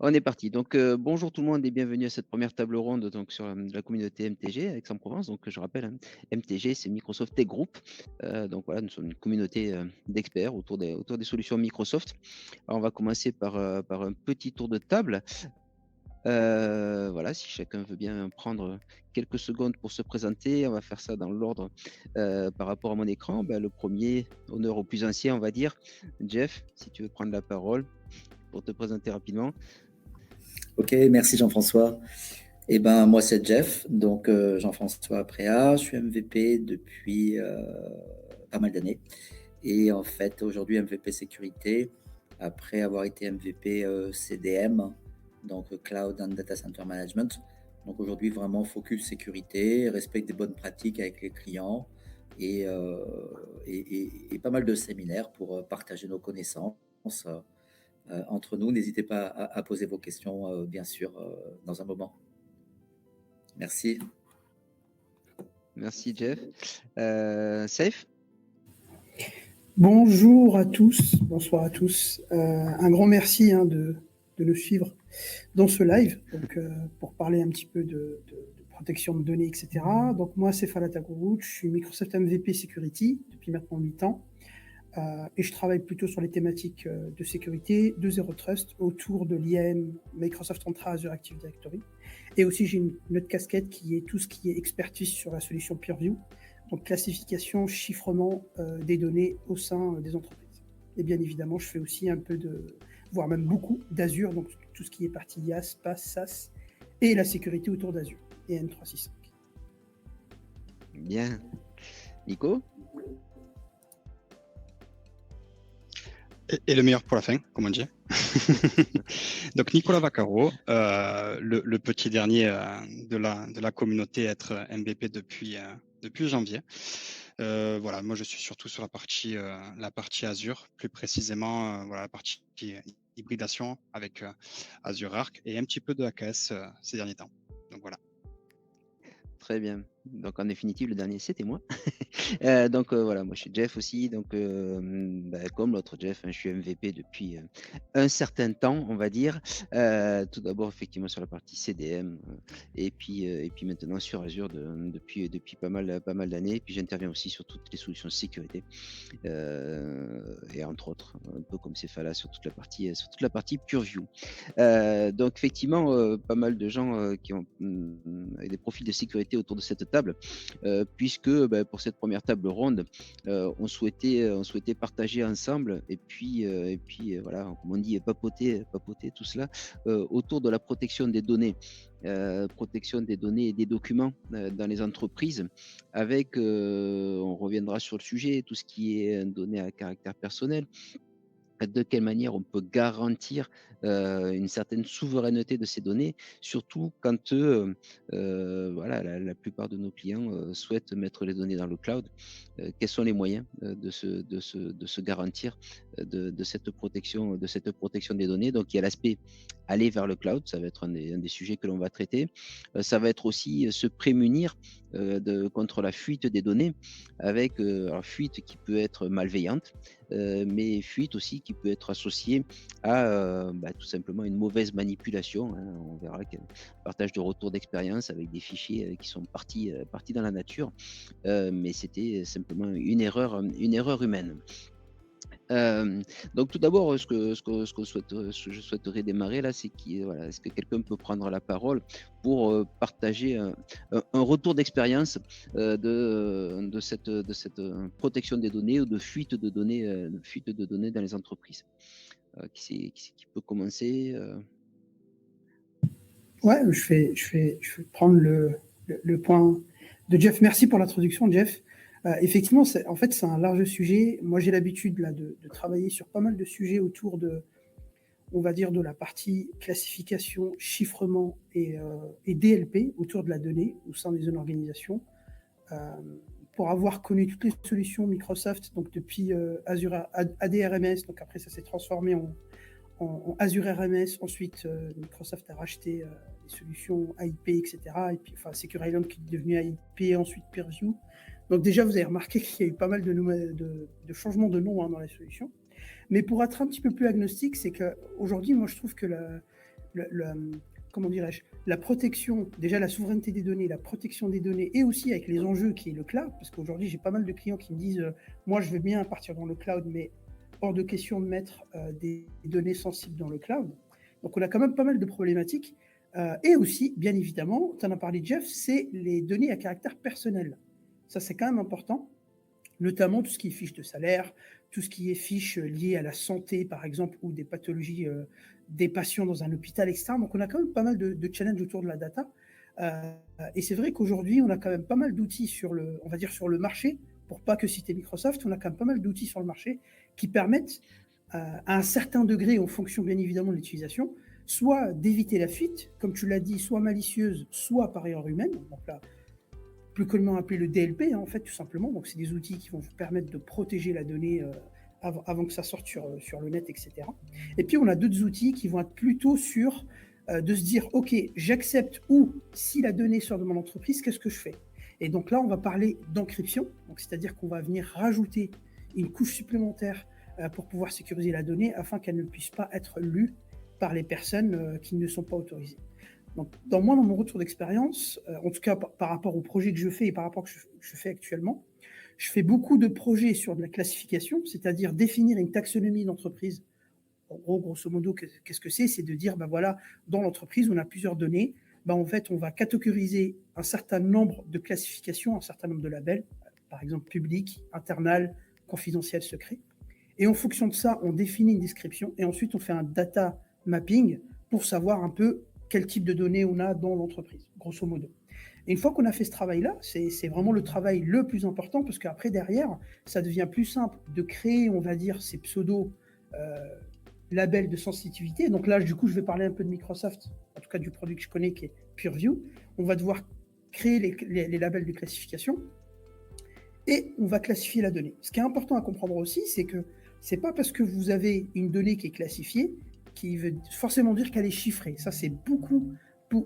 On est parti. Donc, bonjour tout le monde et bienvenue à cette première table ronde donc, sur la communauté MTG Aix-en-Provence. Donc, je rappelle, hein, MTG, c'est Microsoft Tech Group. Donc, voilà, nous sommes une communauté d'experts autour des solutions Microsoft. Alors, on va commencer par un petit tour de table. Voilà, si chacun veut bien prendre quelques secondes pour se présenter, on va faire ça dans l'ordre par rapport à mon écran. Ben, le premier, honneur au plus ancien, on va dire. Jeff, si tu veux prendre la parole pour te présenter rapidement. Ok, merci Jean-François. Moi c'est Jeff, donc Jean-François Préa, je suis MVP depuis pas mal d'années. Et en fait, aujourd'hui MVP sécurité, après avoir été MVP CDM, donc Cloud and Data Center Management. Donc aujourd'hui, vraiment focus sécurité, respect des bonnes pratiques avec les clients et pas mal de séminaires pour partager nos connaissances entre nous. N'hésitez pas à poser vos questions, bien sûr, dans un moment. Merci. Merci Jeff. Safe? Bonjour à tous, bonsoir à tous. Un grand merci de nous suivre dans ce live pour parler un petit peu de protection de données, etc. Donc moi, c'est Falat Agourou, je suis Microsoft MVP Security depuis maintenant 8 ans. Et je travaille plutôt sur les thématiques de sécurité, de Zero Trust, autour de l'IAM, Microsoft Entra Azure Active Directory. Et aussi, j'ai une autre casquette qui est tout ce qui est expertise sur la solution PureView, donc classification, chiffrement des données au sein des entreprises. Et bien évidemment, je fais aussi un peu voire même beaucoup d'Azure, donc tout ce qui est partie IaaS, PaaS, SaaS, et la sécurité autour d'Azure et M365. Bien. Nico? Et le meilleur pour la fin, comme on dit. Donc Nicolas Vaccaro, le petit dernier de la communauté, être MVP depuis janvier. Voilà, moi je suis surtout sur la partie Azure, plus précisément la partie hybridation avec Azure Arc et un petit peu de AKS ces derniers temps. Donc voilà. Très bien. Donc en définitive, le dernier, c'était moi. Voilà, moi je suis Jeff aussi. Donc comme l'autre Jeff, hein, je suis MVP depuis un certain temps, on va dire. Tout d'abord effectivement sur la partie CDM et puis maintenant sur Azure depuis pas mal d'années. Et puis j'interviens aussi sur toutes les solutions de sécurité et entre autres, un peu comme Cephala sur toute la partie PureView. Donc effectivement, pas mal de gens qui ont avec des profils de sécurité autour de cette table, puisque pour cette première table ronde, on souhaitait partager ensemble et puis voilà, comme on dit, papoter tout cela autour de la protection des données. Protection des données et des documents dans les entreprises avec, on reviendra sur le sujet, tout ce qui est données à caractère personnel, de quelle manière on peut garantir une certaine souveraineté de ces données, surtout quand voilà, la plupart de nos clients souhaitent mettre les données dans le cloud. Quels sont les moyens de se garantir de cette protection des données? Donc il y a l'aspect aller vers le cloud, ça va être un des sujets que l'on va traiter. Ça va être aussi se prémunir contre la fuite des données, avec alors, fuite qui peut être malveillante, mais fuite aussi qui peut être associée à tout simplement une mauvaise manipulation, hein. On verra qu'un partage de retour d'expérience avec des fichiers qui sont partis dans la nature, mais c'était simplement une erreur humaine. Donc tout d'abord, ce que je souhaiterais démarrer là, c'est voilà, est-ce que quelqu'un peut prendre la parole pour partager un retour d'expérience de cette protection des données ou de fuite de données dans les entreprises. Qui peut commencer Ouais, je vais prendre le point de Jeff. Merci pour l'introduction, Jeff. Effectivement, c'est un large sujet. Moi, j'ai l'habitude là de travailler sur pas mal de sujets autour on va dire, de la partie classification, chiffrement et DLP autour de la donnée au sein des organisations. Pour avoir connu toutes les solutions Microsoft, donc depuis Azure ADRMS, donc après ça s'est transformé en Azure RMS. Ensuite, Microsoft a racheté les solutions AIP, etc. Et puis, Secure Island qui est devenu AIP, ensuite PureView. Donc déjà, vous avez remarqué qu'il y a eu pas mal de changements de nom dans les solutions. Mais pour être un petit peu plus agnostique, c'est qu'aujourd'hui, moi, je trouve que comment dirais-je, la protection, déjà la souveraineté des données, la protection des données, et aussi avec les enjeux qui est le cloud, parce qu'aujourd'hui j'ai pas mal de clients qui me disent moi je veux bien partir dans le cloud, mais hors de question de mettre des données sensibles dans le cloud. Donc on a quand même pas mal de problématiques. Et aussi, bien évidemment, tu en as parlé Jeff, c'est les données à caractère personnel. Ça c'est quand même important, notamment tout ce qui est fiches de salaire, tout ce qui est fiches liées à la santé, par exemple, ou des pathologies des patients dans un hôpital, etc. Donc, on a quand même pas mal de challenges autour de la data. Et c'est vrai qu'aujourd'hui, on a quand même pas mal d'outils sur le, on va dire, sur le marché, pour pas que citer Microsoft, on a quand même pas mal d'outils sur le marché qui permettent, à un certain degré, en fonction bien évidemment de l'utilisation, soit d'éviter la fuite, comme tu l'as dit, soit malicieuse, soit par erreur humaine. Donc là, plus communément appelé le DLP, hein, en fait, tout simplement. Donc, c'est des outils qui vont vous permettre de protéger la donnée avant que ça sorte sur le net, etc. Et puis, on a d'autres outils qui vont être plutôt sur de se dire, OK, j'accepte, ou si la donnée sort de mon entreprise, qu'est-ce que je fais? Et donc là, on va parler d'encryption, c'est-à-dire qu'on va venir rajouter une couche supplémentaire pour pouvoir sécuriser la donnée afin qu'elle ne puisse pas être lue par les personnes qui ne sont pas autorisées. Donc, dans mon retour d'expérience, en tout cas par rapport au projet que je fais et par rapport à ce que je fais actuellement, je fais beaucoup de projets sur de la classification, c'est-à-dire définir une taxonomie d'entreprise. En gros, grosso modo, qu'est-ce que c'est? C'est de dire, ben voilà, dans l'entreprise, on a plusieurs données. Ben en fait, on va catégoriser un certain nombre de classifications, un certain nombre de labels, par exemple public, internal, confidentiel, secret. Et en fonction de ça, on définit une description et ensuite on fait un data mapping pour savoir un peu quel type de données on a dans l'entreprise, grosso modo. Et une fois qu'on a fait ce travail-là, c'est vraiment le travail le plus important parce qu'après, derrière, ça devient plus simple de créer, on va dire, ces pseudo-labels de sensitivité. Donc là, du coup, je vais parler un peu de Microsoft, en tout cas du produit que je connais qui est PureView. On va devoir créer les labels de classification et on va classifier la donnée. Ce qui est important à comprendre aussi, c'est que c'est pas parce que vous avez une donnée qui est classifiée qui veut forcément dire qu'elle est chiffrée. Ça, c'est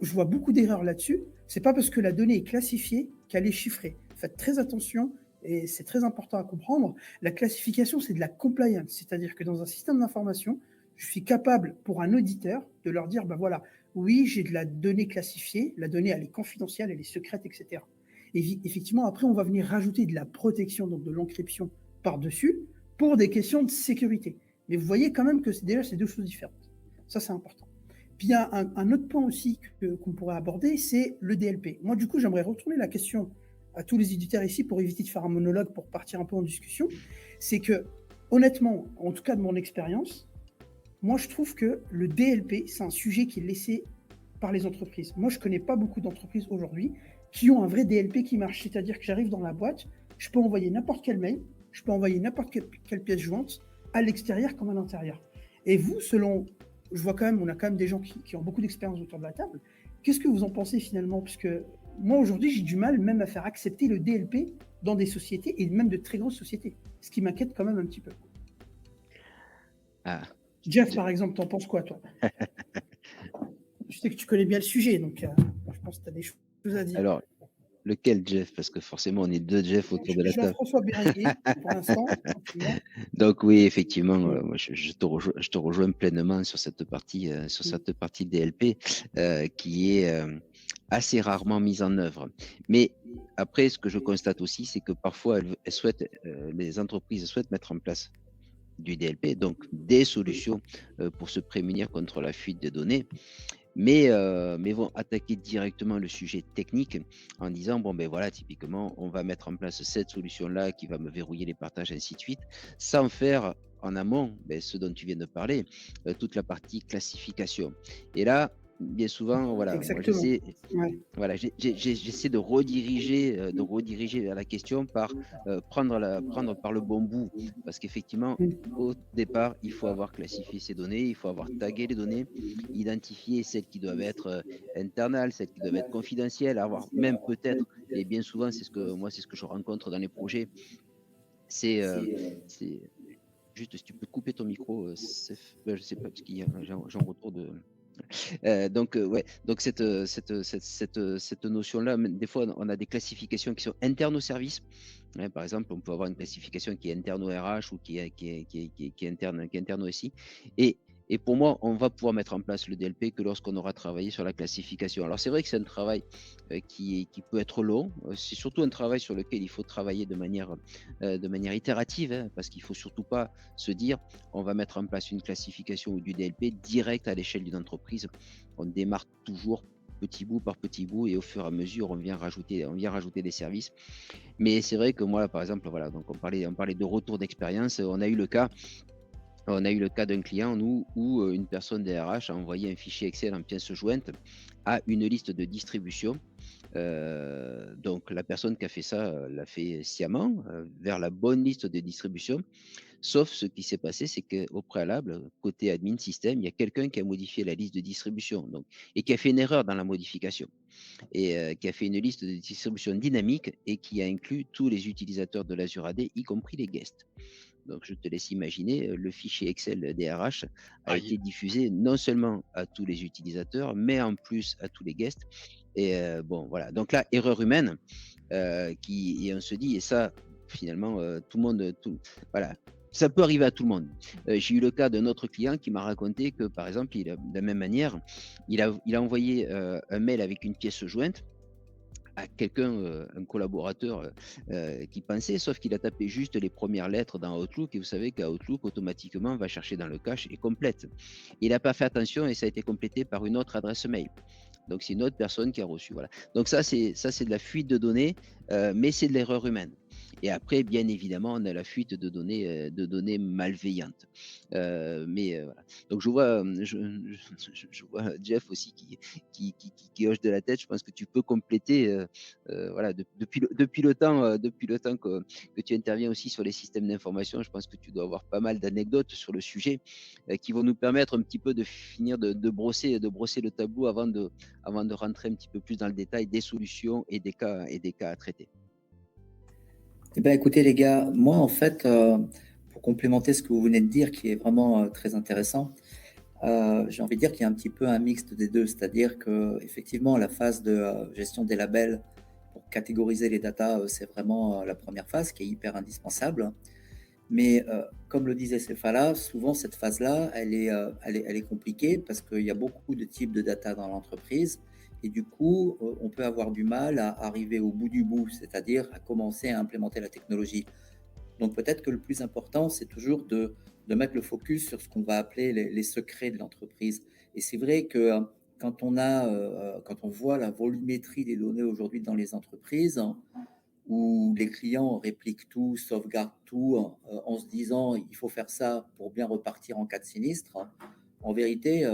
je vois beaucoup d'erreurs là-dessus. C'est pas parce que la donnée est classifiée qu'elle est chiffrée. Faites très attention et c'est très important à comprendre. La classification, c'est de la compliance, c'est-à-dire que dans un système d'information, je suis capable pour un auditeur de leur dire, ben voilà, oui, j'ai de la donnée classifiée, la donnée elle est confidentielle, elle est secrète, etc. Et effectivement, après, on va venir rajouter de la protection, donc de l'encryption par-dessus, pour des questions de sécurité. Mais vous voyez quand même que déjà, c'est deux choses différentes. Ça, c'est important. Puis il y a un autre point aussi qu'on pourrait aborder, c'est le DLP. Moi, du coup, j'aimerais retourner la question à tous les éditeurs ici pour éviter de faire un monologue, pour partir un peu en discussion. C'est que, honnêtement, en tout cas de mon expérience, moi, je trouve que le DLP, c'est un sujet qui est laissé par les entreprises. Moi, je ne connais pas beaucoup d'entreprises aujourd'hui qui ont un vrai DLP qui marche. C'est-à-dire que j'arrive dans la boîte, je peux envoyer n'importe quel mail, je peux envoyer n'importe quelle pièce jointe à l'extérieur comme à l'intérieur. Et vous, je vois quand même, on a quand même des gens qui ont beaucoup d'expérience autour de la table. Qu'est-ce que vous en pensez finalement? Parce que moi, aujourd'hui, j'ai du mal même à faire accepter le DLP dans des sociétés et même de très grosses sociétés. Ce qui m'inquiète quand même un petit peu. Ah. Jeff, par exemple, t'en penses quoi, toi? Je sais que tu connais bien le sujet, donc je pense que tu as des choses à dire. Alors, lequel Jeff? Parce que forcément, on est deux Jeff autour de la table. Jean-François Béréguet, pour l'instant. Donc oui, effectivement, moi, je te rejoins pleinement sur cette partie, DLP qui est assez rarement mise en œuvre. Mais après, ce que je constate aussi, c'est que parfois, les entreprises souhaitent mettre en place du DLP, donc des solutions pour se prémunir contre la fuite des données, mais vont attaquer directement le sujet technique en disant, bon ben voilà, typiquement, on va mettre en place cette solution-là qui va me verrouiller les partages, ainsi de suite, sans faire en amont ce dont tu viens de parler, toute la partie classification. Et là, bien souvent, voilà, moi, j'essaie de rediriger vers la question par prendre par le bon bout, parce qu'effectivement, au départ, il faut avoir classifié ces données, il faut avoir tagué les données, identifier celles qui doivent être internales, celles qui doivent être confidentielles, avoir même peut-être, et bien souvent, c'est ce que je rencontre dans les projets, c'est juste, si tu peux couper ton micro, je sais pas, parce qu'il y a j'ai un retour de... donc cette notion-là, des fois, on a des classifications qui sont internes au service. Par exemple, on peut avoir une classification qui est interne au RH ou qui est interne au SI. Et Et pour moi, on va pouvoir mettre en place le DLP que lorsqu'on aura travaillé sur la classification. Alors c'est vrai que c'est un travail qui peut être long. C'est surtout un travail sur lequel il faut travailler de manière itérative, hein, parce qu'il ne faut surtout pas se dire on va mettre en place une classification ou du DLP direct à l'échelle d'une entreprise. On démarre toujours petit bout par petit bout et au fur et à mesure, on vient rajouter des services. Mais c'est vrai que moi, par exemple, voilà, donc on parlait de retour d'expérience. On a eu le cas d'un client, nous, où une personne DRH a envoyé un fichier Excel en pièce jointe à une liste de distribution. Donc, la personne qui a fait ça l'a fait sciemment vers la bonne liste de distribution. Sauf ce qui s'est passé, c'est qu'au préalable, côté admin système, il y a quelqu'un qui a modifié la liste de distribution donc, et qui a fait une erreur dans la modification et qui a fait une liste de distribution dynamique et qui a inclus tous les utilisateurs de l'Azure AD, y compris les guests. Donc, je te laisse imaginer, le fichier Excel DRH a Aïe. été diffusé non seulement à tous les utilisateurs, mais en plus à tous les guests. Et bon, voilà. Donc là, erreur humaine, et on se dit, et ça, finalement, tout le monde, voilà, ça peut arriver à tout le monde. J'ai eu le cas d'un autre client qui m'a raconté que, par exemple, de la même manière, il a envoyé un mail avec une pièce jointe à quelqu'un, un collaborateur qui pensait, sauf qu'il a tapé juste les premières lettres dans Outlook, et vous savez qu'Outlook automatiquement va chercher dans le cache et complète. Il n'a pas fait attention et ça a été complété par une autre adresse mail. Donc c'est une autre personne qui a reçu. Voilà. Donc ça c'est de la fuite de données, mais c'est de l'erreur humaine. Et après, bien évidemment, on a la fuite de données malveillantes. Voilà. Donc je vois Jeff aussi qui hoche de la tête. Je pense que tu peux compléter. Voilà, depuis le temps que tu interviens aussi sur les systèmes d'information, je pense que tu dois avoir pas mal d'anecdotes sur le sujet qui vont nous permettre un petit peu de finir de brosser le tableau avant de rentrer un petit peu plus dans le détail des solutions et des cas à traiter. Eh bien, écoutez, les gars, moi, en fait, pour complémenter ce que vous venez de dire, qui est vraiment très intéressant, j'ai envie de dire qu'il y a un petit peu un mixte des deux, c'est-à-dire qu'effectivement, la phase de gestion des labels pour catégoriser les datas, c'est vraiment la première phase qui est hyper indispensable. Mais comme le disait Cephala, souvent cette phase-là, elle est compliquée parce qu'il y a beaucoup de types de data dans l'entreprise et du coup, on peut avoir du mal à arriver au bout du bout, c'est-à-dire à commencer à implémenter la technologie. Donc peut-être que le plus important, c'est toujours de mettre le focus sur ce qu'on va appeler les secrets de l'entreprise. Et c'est vrai que quand on voit la volumétrie des données aujourd'hui dans les entreprises, où les clients répliquent tout, sauvegardent tout, en se disant il faut faire ça pour bien repartir en cas de sinistre. En vérité,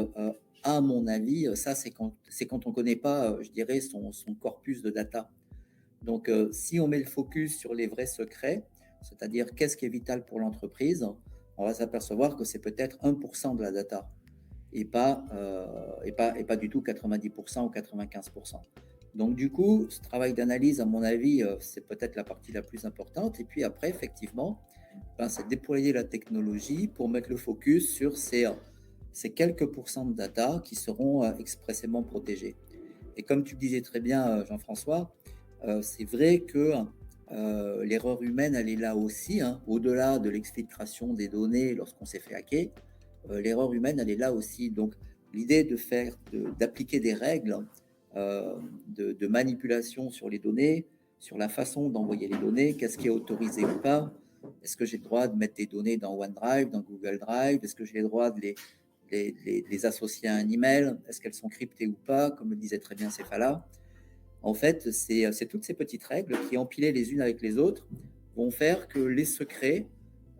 à mon avis, ça c'est quand on ne connaît pas, je dirais, son corpus de data. Donc, si on met le focus sur les vrais secrets, c'est-à-dire qu'est-ce qui est vital pour l'entreprise, on va s'apercevoir que c'est peut-être 1% de la data et pas du tout 90% ou 95%. Donc, du coup, ce travail d'analyse, à mon avis, c'est peut-être la partie la plus importante. Et puis après, effectivement, c'est déployer la technologie pour mettre le focus sur ces quelques pourcents de data qui seront expressément protégés. Et comme tu le disais très bien, Jean-François, c'est vrai que l'erreur humaine, elle est là aussi, hein, au-delà de l'exfiltration des données lorsqu'on s'est fait hacker. L'erreur humaine, elle est là aussi. Donc, l'idée d'appliquer des règles de manipulation sur les données, sur la façon d'envoyer les données, qu'est-ce qui est autorisé ou pas, est-ce que j'ai le droit de mettre des données dans OneDrive, dans Google Drive, est-ce que j'ai le droit de les associer à un email, est-ce qu'elles sont cryptées ou pas, comme le disait très bien Cephala. En fait, c'est toutes ces petites règles qui, empilées les unes avec les autres, vont faire que les secrets,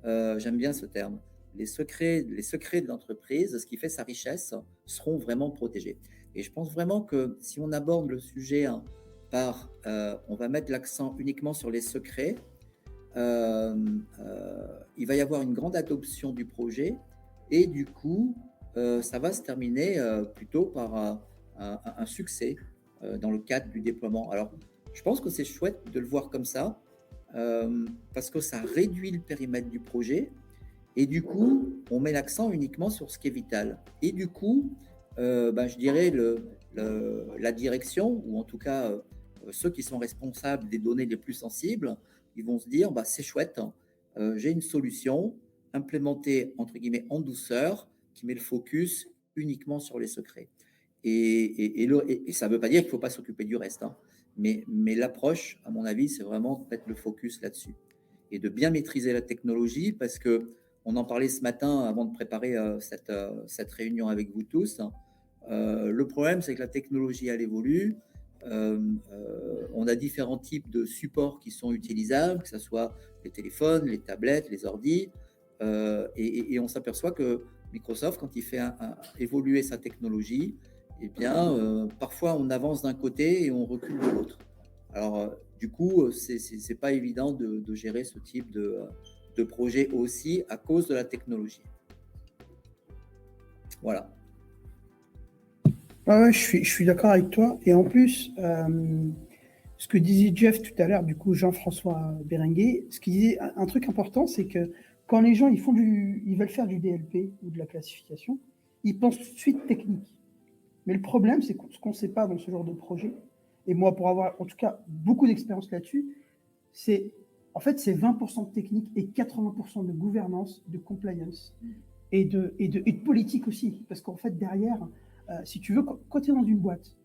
j'aime bien ce terme, les secrets de l'entreprise, ce qui fait sa richesse, seront vraiment protégés. Et je pense vraiment que si on aborde le sujet on va mettre l'accent uniquement sur les secrets, il va y avoir une grande adoption du projet et du coup, ça va se terminer plutôt par un succès dans le cadre du déploiement. Alors, je pense que c'est chouette de le voir comme ça parce que ça réduit le périmètre du projet et du coup, on met l'accent uniquement sur ce qui est vital. Et du coup, je dirais la direction, ou en tout cas ceux qui sont responsables des données les plus sensibles, ils vont se dire c'est chouette, j'ai une solution implémentée entre guillemets en douceur, qui met le focus uniquement sur les secrets. Et ça ne veut pas dire qu'il ne faut pas s'occuper du reste, hein. Mais l'approche, à mon avis, c'est vraiment de mettre le focus là-dessus et de bien maîtriser la technologie, parce que on en parlait ce matin avant de préparer cette réunion avec vous tous. Le problème, c'est que la technologie, elle évolue. On a différents types de supports qui sont utilisables, que ce soit les téléphones, les tablettes, les ordis. Et on s'aperçoit que Microsoft, quand il fait évoluer sa technologie, eh bien, parfois on avance d'un côté et on recule de l'autre. Alors, du coup, c'est pas évident de gérer ce type de projet aussi à cause de la technologie. Voilà. Ouais, je suis d'accord avec toi. Et en plus, ce que disait Jeff tout à l'heure, du coup, Jean-François Bérenguer, ce qu'il disait, un truc important, c'est que quand les gens ils veulent faire du DLP ou de la classification, ils pensent tout de suite technique. Mais le problème, c'est ce qu'on ne sait pas dans ce genre de projet, et moi, pour avoir en tout cas beaucoup d'expérience là-dessus, c'est 20% de technique et 80% de gouvernance, de compliance et de politique aussi. Parce qu'en fait, derrière, si tu veux, quand tu es dans une boîte,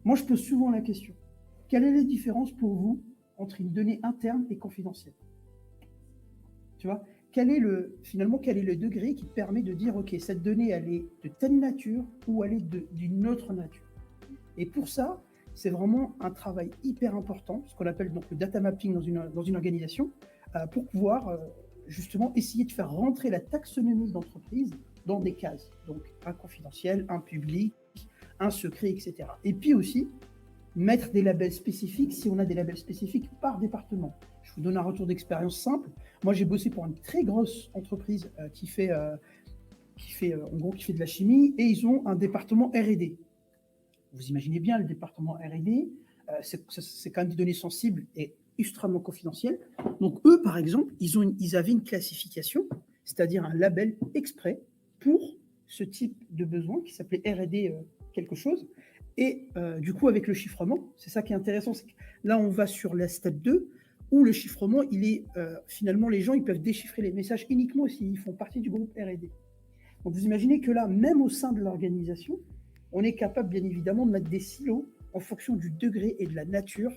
moi, je pose souvent la question, quelle est la différence pour vous entre une donnée interne et confidentielle? Tu vois, quel est le degré qui te permet de dire, OK, cette donnée, elle est de telle nature ou elle est d'une autre nature? Et pour ça, c'est vraiment un travail hyper important, ce qu'on appelle donc le data mapping dans une organisation, pour pouvoir justement essayer de faire rentrer la taxonomie d'entreprise dans des cases. Donc un confidentiel, un public, un secret, etc. Et puis aussi, mettre des labels spécifiques si on a des labels spécifiques par département. Je vous donne un retour d'expérience simple. Moi, j'ai bossé pour une très grosse entreprise qui fait de la chimie, et ils ont un département R&D. Vous imaginez bien le département R&D, c'est quand même des données sensibles et extrêmement confidentielles. Donc eux, par exemple, ils avaient une classification, c'est-à-dire un label exprès pour ce type de besoin qui s'appelait R&D quelque chose. Et du coup, avec le chiffrement, c'est ça qui est intéressant, c'est que là, on va sur la step 2, où le chiffrement, finalement, les gens, ils peuvent déchiffrer les messages uniquement s'ils font partie du groupe R&D. Donc, vous imaginez que là, même au sein de l'organisation, on est capable, bien évidemment, de mettre des silos en fonction du degré et de la nature,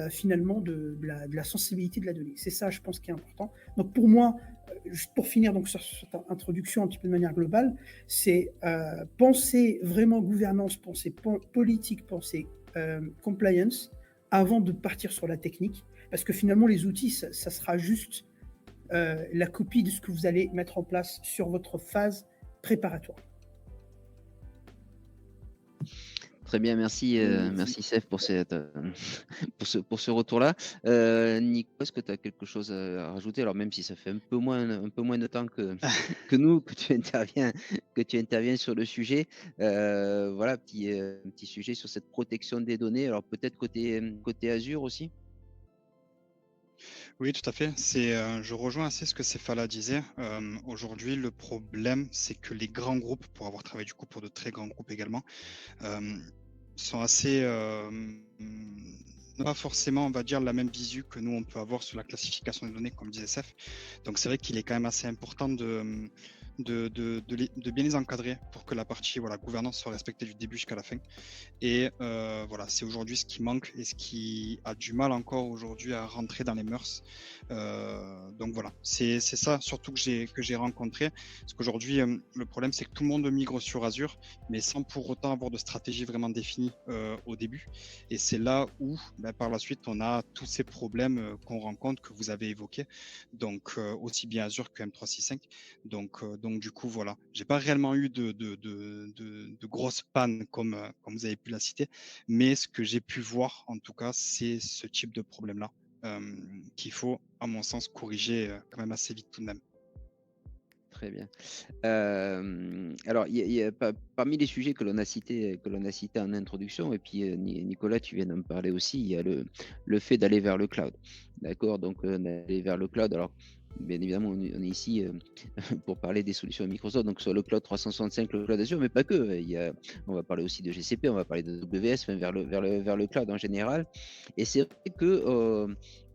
finalement, de la sensibilité de la donnée. C'est ça, je pense, qui est important. Donc, pour moi, juste pour finir donc, sur cette introduction un petit peu de manière globale, c'est penser vraiment gouvernance, penser politique, penser compliance, avant de partir sur la technique. Parce que finalement, les outils, ça sera juste la copie de ce que vous allez mettre en place sur votre phase préparatoire. Très bien, merci, merci Seth pour pour ce retour-là. Nico, est-ce que tu as quelque chose à rajouter? Alors même si ça fait un peu moins de temps que nous, que tu interviens sur le sujet. Voilà, petit sujet sur cette protection des données. Alors peut-être côté Azure aussi? Oui, tout à fait. Je rejoins assez ce que Céphala disait. Aujourd'hui, le problème, c'est que les grands groupes, pour avoir travaillé du coup pour de très grands groupes également, sont assez, n'ont pas forcément, on va dire, la même visu que nous, on peut avoir sur la classification des données, comme disait Seth. Donc, c'est vrai qu'il est quand même assez important de bien les encadrer pour que la partie gouvernance soit respectée du début jusqu'à la fin. Et voilà, c'est aujourd'hui ce qui manque et ce qui a du mal encore aujourd'hui à rentrer dans les mœurs. Donc voilà, c'est ça surtout que j'ai rencontré. Parce qu'aujourd'hui, le problème, c'est que tout le monde migre sur Azure, mais sans pour autant avoir de stratégie vraiment définie au début. Et c'est là où, par la suite, on a tous ces problèmes qu'on rencontre, que vous avez évoqués. Donc aussi bien Azure que M365. Donc du coup, voilà, j'ai pas réellement eu de grosses pannes comme vous avez pu la citer, mais ce que j'ai pu voir, en tout cas, c'est ce type de problème-là qu'il faut, à mon sens, corriger quand même assez vite tout de même. Très bien. Alors, il y a parmi les sujets que l'on a cités en introduction, et puis Nicolas, tu viens d'en parler aussi, il y a le fait d'aller vers le cloud. D'accord, donc d'aller vers le cloud. Alors, bien évidemment, on est ici pour parler des solutions Microsoft, donc sur le cloud 365, le cloud Azure, mais pas que. On va parler aussi de GCP, on va parler de AWS, enfin, vers le cloud en général. Et c'est vrai que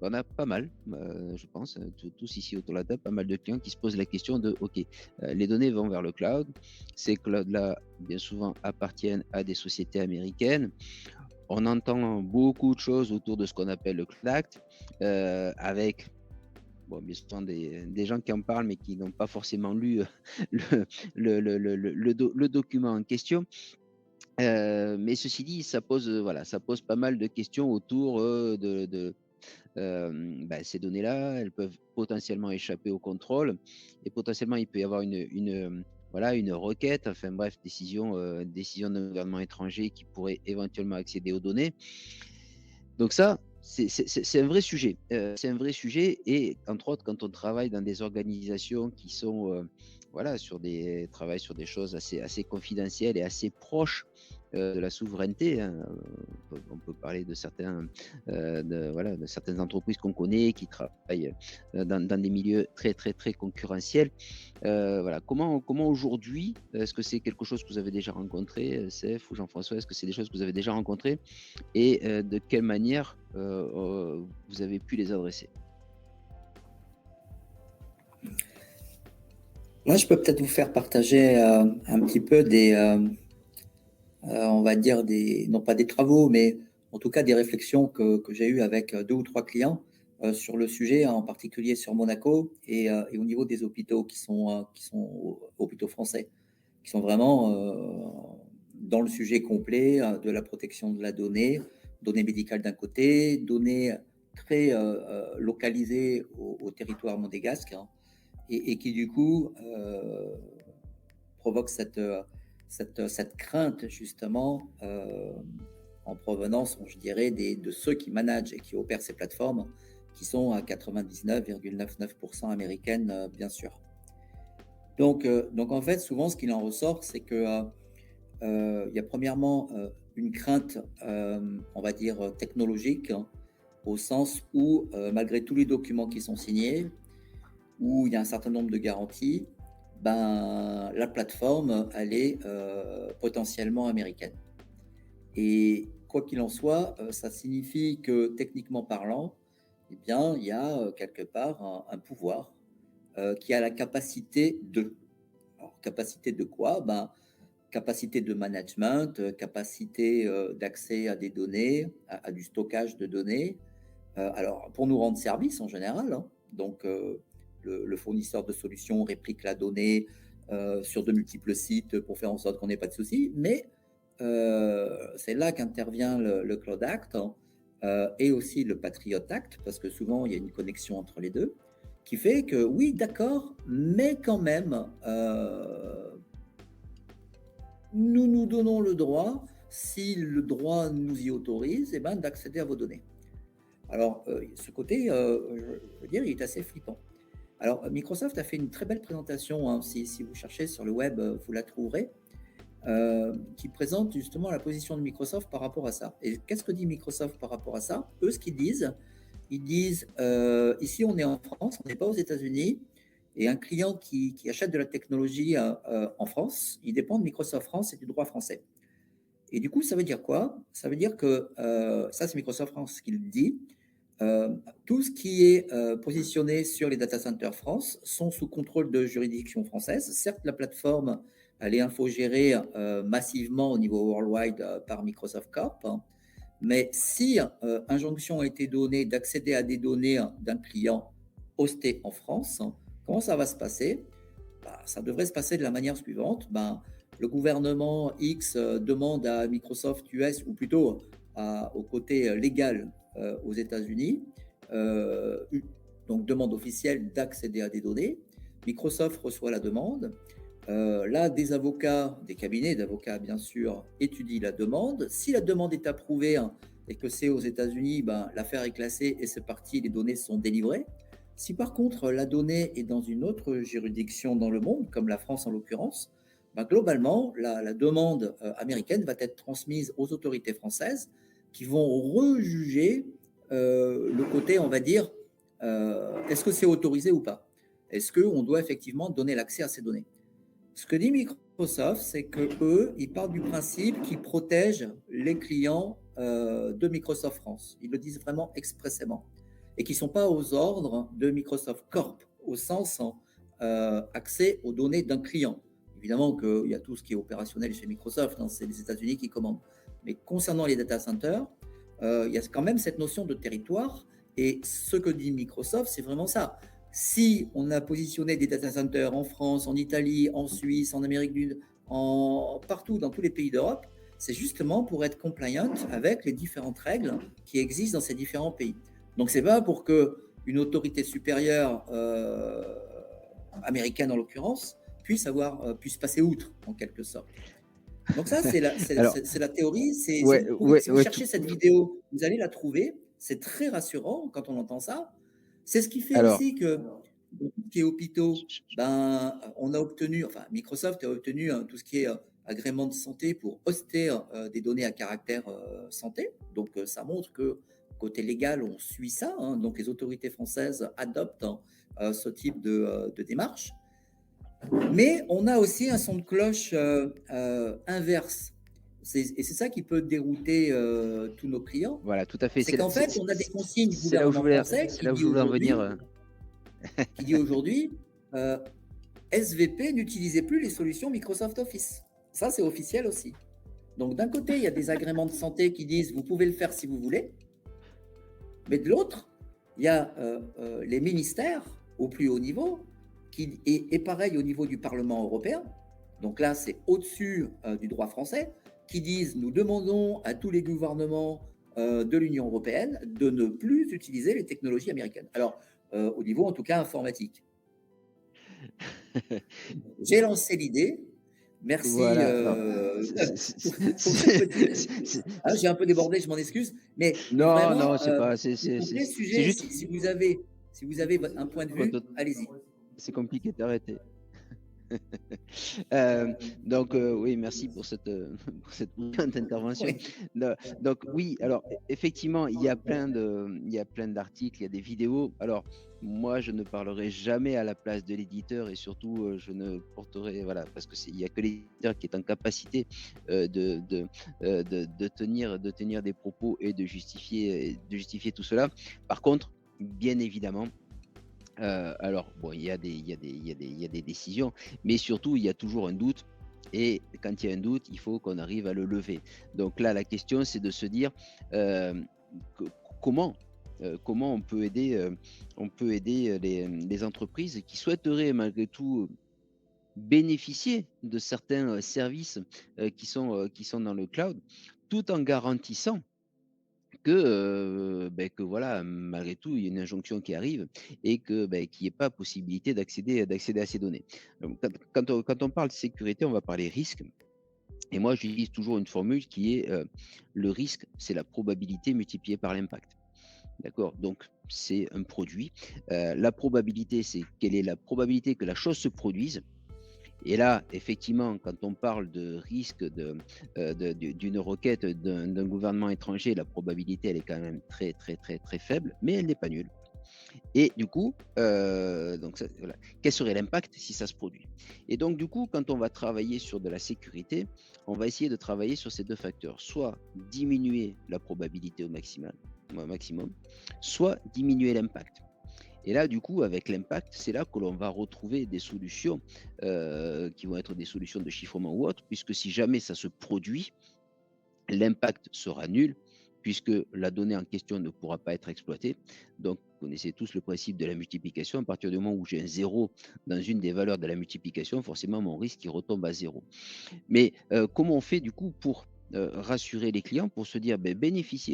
on a pas mal, je pense, tous ici autour de la table, pas mal de clients qui se posent la question de, OK, les données vont vers le cloud. Ces clouds-là, bien souvent, appartiennent à des sociétés américaines. On entend beaucoup de choses autour de ce qu'on appelle le Cloud Act, avec bien souvent des gens qui en parlent, mais qui n'ont pas forcément lu le document en question. Mais ceci dit, ça pose pas mal de questions autour ces données-là. Elles peuvent potentiellement échapper au contrôle et potentiellement il peut y avoir une requête, enfin bref, décision d'un gouvernement étranger qui pourrait éventuellement accéder aux données. Donc ça, c'est un vrai sujet. C'est un vrai sujet et entre autres, quand on travaille dans des organisations qui sont travaillent sur des choses assez confidentielles et assez proches de la souveraineté, hein. On peut parler de de certaines entreprises qu'on connaît qui travaillent dans des milieux très très très concurrentiels. Comment aujourd'hui, est-ce que c'est quelque chose que vous avez déjà rencontré, Seth ou Jean-François, est-ce que c'est des choses que vous avez déjà rencontrées et de quelle manière vous avez pu les adresser? Là, je peux peut-être vous faire partager un petit peu on va dire non pas des travaux, mais en tout cas des réflexions que j'ai eues avec 2 ou 3 clients sur le sujet, en particulier sur Monaco et au niveau des hôpitaux qui sont hôpitaux français, qui sont vraiment dans le sujet complet de la protection de la donnée, données médicales d'un côté, données très localisées au territoire monégasque, hein, et qui du coup provoque cette crainte justement en provenance, je dirais, de ceux qui managent et qui opèrent ces plateformes, qui sont à 99,99% américaines, bien sûr. Donc en fait, souvent, ce qu'il en ressort, c'est que il y a premièrement une crainte, on va dire, technologique, hein, au sens où, malgré tous les documents qui sont signés, où il y a un certain nombre de garanties, la plateforme, elle est potentiellement américaine. Et quoi qu'il en soit, ça signifie que techniquement parlant, eh bien, il y a quelque part un pouvoir qui a la capacité de. Alors, capacité de quoi? Capacité de management, capacité d'accès à des données, à du stockage de données. Alors, pour nous rendre service en général, hein, donc le fournisseur de solutions réplique la donnée sur de multiples sites pour faire en sorte qu'on n'ait pas de soucis, mais c'est là qu'intervient le Cloud Act, hein, et aussi le Patriot Act, parce que souvent il y a une connexion entre les deux, qui fait que oui, d'accord, mais quand même, nous donnons le droit, si le droit nous y autorise, d'accéder à vos données. Alors, ce côté, je veux dire, il est assez flippant. Alors, Microsoft a fait une très belle présentation, hein, si vous cherchez sur le web, vous la trouverez, qui présente justement la position de Microsoft par rapport à ça. Et qu'est-ce que dit Microsoft par rapport à ça? Eux, ce qu'ils disent, ici on est en France, on n'est pas aux États-Unis, et un client qui achète de la technologie en France, il dépend de Microsoft France et du droit français. Et du coup, ça veut dire quoi? Ça veut dire que, ça c'est Microsoft France qui le dit, tout ce qui est positionné sur les data centers France sont sous contrôle de juridiction française. Certes, la plateforme, elle est infogérée massivement au niveau worldwide par Microsoft Corp, hein, mais si injonction a été donnée d'accéder à des données d'un client hosté en France, hein, comment ça va se passer? Ça devrait se passer de la manière suivante. Le gouvernement X demande à Microsoft US, ou plutôt au côté légal aux États-Unis, donc demande officielle d'accéder à des données. Microsoft reçoit la demande. Là, des avocats, des cabinets d'avocats, bien sûr, étudient la demande. Si la demande est approuvée, hein, et que c'est aux États-Unis, l'affaire est classée et c'est parti, les données sont délivrées. Si par contre la donnée est dans une autre juridiction dans le monde, comme la France en l'occurrence, globalement, la demande américaine va être transmise aux autorités françaises qui vont rejuger le côté, on va dire, est-ce que c'est autorisé ou pas? Est-ce qu'on doit effectivement donner l'accès à ces données? Ce que dit Microsoft, c'est qu'eux, ils partent du principe qu'ils protègent les clients de Microsoft France. Ils le disent vraiment expressément. Et qu'ils ne sont pas aux ordres de Microsoft Corp, au sens accès aux données d'un client. Évidemment qu'il y a tout ce qui est opérationnel chez Microsoft, hein, c'est les États-Unis qui commandent. Mais concernant les data centers, il y a quand même cette notion de territoire. Et ce que dit Microsoft, c'est vraiment ça. Si on a positionné des data centers en France, en Italie, en Suisse, en Amérique du Nord, partout dans tous les pays d'Europe, c'est justement pour être compliant avec les différentes règles qui existent dans ces différents pays. Donc, c'est pas pour qu'une autorité supérieure américaine, en l'occurrence, puisse passer outre, en quelque sorte. Donc ça, c'est la théorie. Si vous cherchez cette vidéo, vous allez la trouver. C'est très rassurant quand on entend ça. C'est ce qui fait aussi que, dans tout ce qui est hôpitaux, on a obtenu, enfin Microsoft a obtenu tout ce qui est agrément de santé pour hoster des données à caractère santé. Donc ça montre que côté légal, on suit ça. Hein. Donc les autorités françaises adoptent ce type de démarche. Mais on a aussi un son de cloche inverse. Et c'est ça qui peut dérouter tous nos clients. Voilà, tout à fait. C'est qu'en fait, on a des consignes du c'est là où je gouvernement voulais, français c'est là où je voulais en venir. qui dit aujourd'hui SVP n'utilisez plus les solutions Microsoft Office. Ça, c'est officiel aussi. Donc, d'un côté, il y a des agréments de santé qui disent vous pouvez le faire si vous voulez. Mais de l'autre, il y a les ministères au plus haut niveau et pareil au niveau du Parlement européen. Donc là, c'est au-dessus du droit français qui disent nous demandons à tous les gouvernements de l'Union européenne de ne plus utiliser les technologies américaines. Alors, au niveau en tout cas informatique. J'ai lancé l'idée. Merci. Voilà, j'ai un peu débordé, je m'en excuse. Mais non, vraiment, c'est pas. C'est juste. Si vous avez un point de vue, allez-y. C'est compliqué d'arrêter. Donc oui, merci pour cette brillante intervention. Oui. Donc oui, alors effectivement, il y a plein d'articles, il y a des vidéos. Alors moi, je ne parlerai jamais à la place de l'éditeur et surtout, je ne porterai, voilà, parce que il y a que l'éditeur qui est en capacité de tenir des propos et de justifier tout cela. Par contre, bien évidemment. Alors, bon, il y a des décisions, mais surtout, il y a toujours un doute. Et quand il y a un doute, il faut qu'on arrive à le lever. Donc là, la question, c'est de se dire comment on peut aider, les entreprises qui souhaiteraient malgré tout bénéficier de certains services qui sont dans le cloud, tout en garantissant que voilà, malgré tout, il y a une injonction qui arrive et qu'il n'y ait pas possibilité d'accéder à ces données. Donc, quand on parle de sécurité, on va parler risque. Et moi, j'utilise toujours une formule qui est le risque, c'est la probabilité multipliée par l'impact. D'accord? Donc, c'est un produit. La probabilité, c'est quelle est la probabilité que la chose se produise. Et là, effectivement, quand on parle de risque d'une requête d'un gouvernement étranger, la probabilité, elle est quand même très, très, très, très faible, mais elle n'est pas nulle. Et du coup, voilà. Quel serait l'impact si ça se produit? Et donc, du coup, quand on va travailler sur de la sécurité, on va essayer de travailler sur ces deux facteurs. Soit diminuer la probabilité au maximum, soit diminuer l'impact. Et là, du coup, avec l'impact, c'est là que l'on va retrouver des solutions qui vont être des solutions de chiffrement ou autre, puisque si jamais ça se produit, l'impact sera nul, puisque la donnée en question ne pourra pas être exploitée. Donc, vous connaissez tous le principe de la multiplication. À partir du moment où j'ai un zéro dans une des valeurs de la multiplication, forcément, mon risque il retombe à zéro. Mais comment on fait, du coup, pour rassurer les clients, pour se dire,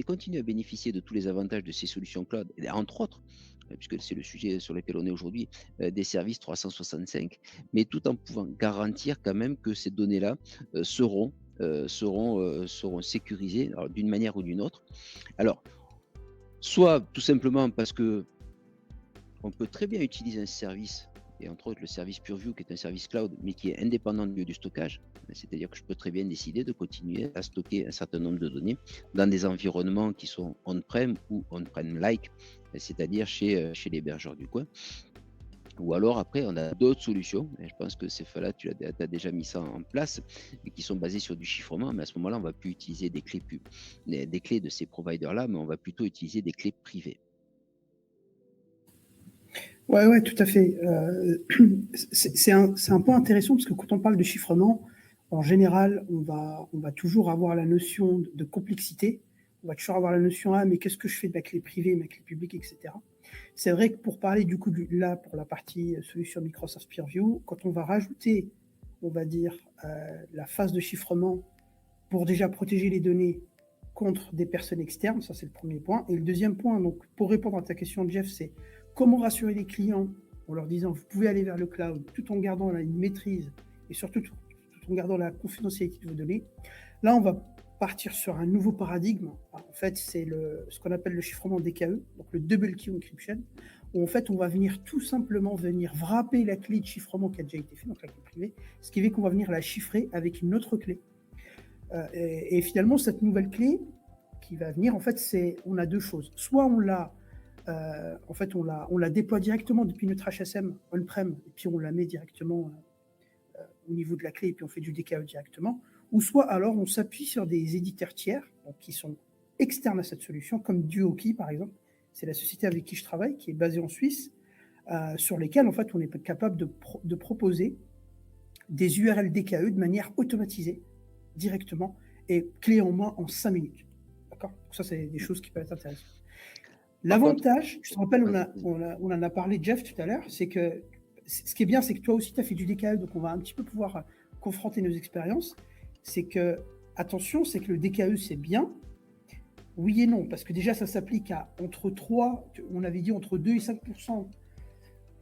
continuez à bénéficier de tous les avantages de ces solutions cloud, et entre autres, puisque c'est le sujet sur lequel on est aujourd'hui, des services 365, mais tout en pouvant garantir quand même que ces données-là seront sécurisées d'une manière ou d'une autre. Alors, soit tout simplement parce que on peut très bien utiliser un service, et entre autres le service PureView qui est un service cloud, mais qui est indépendant du stockage. C'est-à-dire que je peux très bien décider de continuer à stocker un certain nombre de données dans des environnements qui sont on-prem ou on-prem-like, c'est-à-dire chez l'hébergeur du coin. Ou alors après, on a d'autres solutions, et je pense que ces fois-là, tu as déjà mis ça en place, et qui sont basées sur du chiffrement, mais à ce moment-là, on va plus utiliser des clés, des clés de ces providers-là, mais on va plutôt utiliser des clés privées. Ouais, ouais, tout à fait. C'est un point intéressant parce que quand on parle de chiffrement, en général, on va toujours avoir la notion de complexité. On va toujours avoir la notion, ah, mais qu'est-ce que je fais de ma clé privée, ma clé publique, etc. C'est vrai que pour parler du coup, là, pour la partie solution Microsoft PeerView, quand on va rajouter, on va dire, la phase de chiffrement pour déjà protéger les données contre des personnes externes, ça c'est le premier point. Et le deuxième point, donc pour répondre à ta question, Jeff, c'est comment rassurer les clients en leur disant vous pouvez aller vers le cloud tout en gardant là, une maîtrise et surtout tout en gardant la confidentialité de vos données. Là, on va partir sur un nouveau paradigme. En fait, c'est ce qu'on appelle le chiffrement DKE, donc le Double Key Encryption, où en fait, on va venir tout simplement venir wrapper la clé de chiffrement qui a déjà été faite, donc la clé privée, ce qui fait qu'on va venir la chiffrer avec une autre clé. Et finalement, cette nouvelle clé qui va venir, en fait, on a deux choses. Soit on la déploie directement depuis notre HSM on-prem, et puis on la met directement au niveau de la clé, et puis on fait du DKE directement. Ou soit alors on s'appuie sur des éditeurs tiers, donc qui sont externes à cette solution, comme DuoKey par exemple. C'est la société avec qui je travaille, qui est basée en Suisse, sur lesquels en fait on est capable de proposer des URL DKE de manière automatisée, directement, et clé en main en 5 minutes. D'accord ? Donc ça, c'est des choses qui peuvent être intéressantes. L'avantage, je te rappelle, on en a parlé, Jeff, tout à l'heure, c'est que ce qui est bien, c'est que toi aussi, tu as fait du DKE, donc on va un petit peu pouvoir confronter nos expériences. C'est que, attention, c'est que le DKE, c'est bien. Oui et non, parce que déjà, ça s'applique à entre 3, on avait dit entre 2 et 5%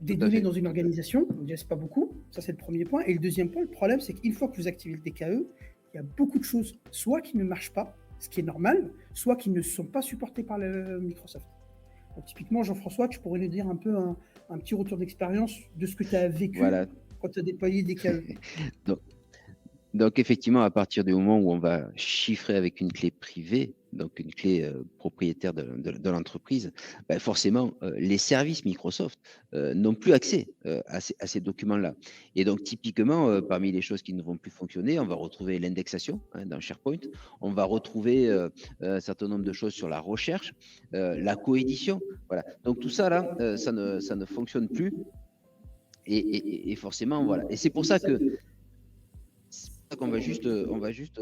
des données dans une organisation. Déjà, c'est pas beaucoup. Ça, c'est le premier point. Et le deuxième point, le problème, c'est qu'une fois que vous activez le DKE, il y a beaucoup de choses, soit qui ne marchent pas, ce qui est normal, soit qui ne sont pas supportées par le Microsoft. Donc, typiquement, Jean-François, tu pourrais nous dire un peu un petit retour d'expérience de ce que tu as vécu quand tu as déployé des DKE. Donc, effectivement, à partir du moment où on va chiffrer avec une clé privée, donc une clé propriétaire de l'entreprise, ben forcément, les services Microsoft n'ont plus accès à ces documents-là. Et donc, typiquement, parmi les choses qui ne vont plus fonctionner, on va retrouver l'indexation dans SharePoint, on va retrouver un certain nombre de choses sur la recherche, la coédition. Voilà. Donc, tout ça, là, ça ne fonctionne plus. Et forcément, voilà. Et c'est pour ça qu'on va juste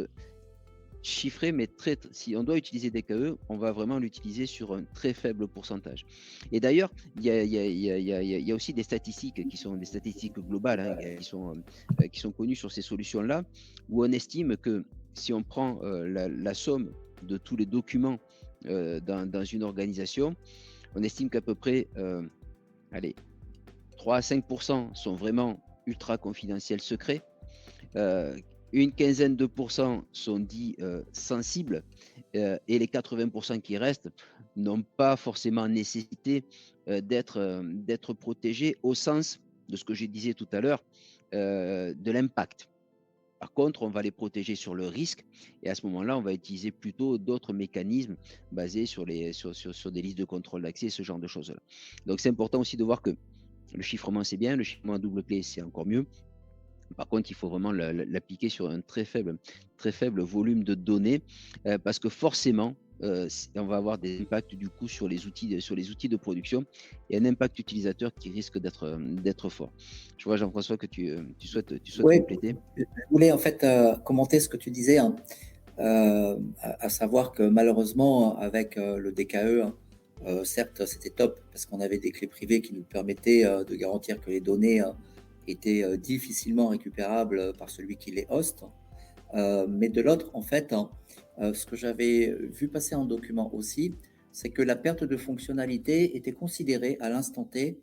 chiffrer, mais si on doit utiliser DKE, on va vraiment l'utiliser sur un très faible pourcentage. Et d'ailleurs, il y a aussi des statistiques qui sont des statistiques globales, qui sont connues sur ces solutions-là, où on estime que si on prend la somme de tous les documents dans une organisation, on estime qu'à peu près 3 à 5% sont vraiment ultra confidentiels secrets. Une quinzaine de pourcents sont dits sensibles et les 80% qui restent n'ont pas forcément nécessité d'être protégés au sens de ce que je disais tout à l'heure, de l'impact. Par contre, on va les protéger sur le risque et à ce moment-là, on va utiliser plutôt d'autres mécanismes basés sur des listes de contrôle d'accès, ce genre de choses-là. Donc, c'est important aussi de voir que le chiffrement, c'est bien, le chiffrement à double clé, c'est encore mieux. Par contre, il faut vraiment l'appliquer sur un très faible volume de données parce que forcément, on va avoir des impacts du coup sur les outils de production et un impact utilisateur qui risque d'être fort. Je vois, Jean-François, que tu souhaites compléter. Je voulais en fait commenter ce que tu disais, à savoir que malheureusement, avec le DKE, certes, c'était top parce qu'on avait des clés privées qui nous permettaient de garantir que les données étaient difficilement récupérables par celui qui les hoste. Mais de l'autre, en fait, ce que j'avais vu passer en document aussi, c'est que la perte de fonctionnalité était considérée à l'instant T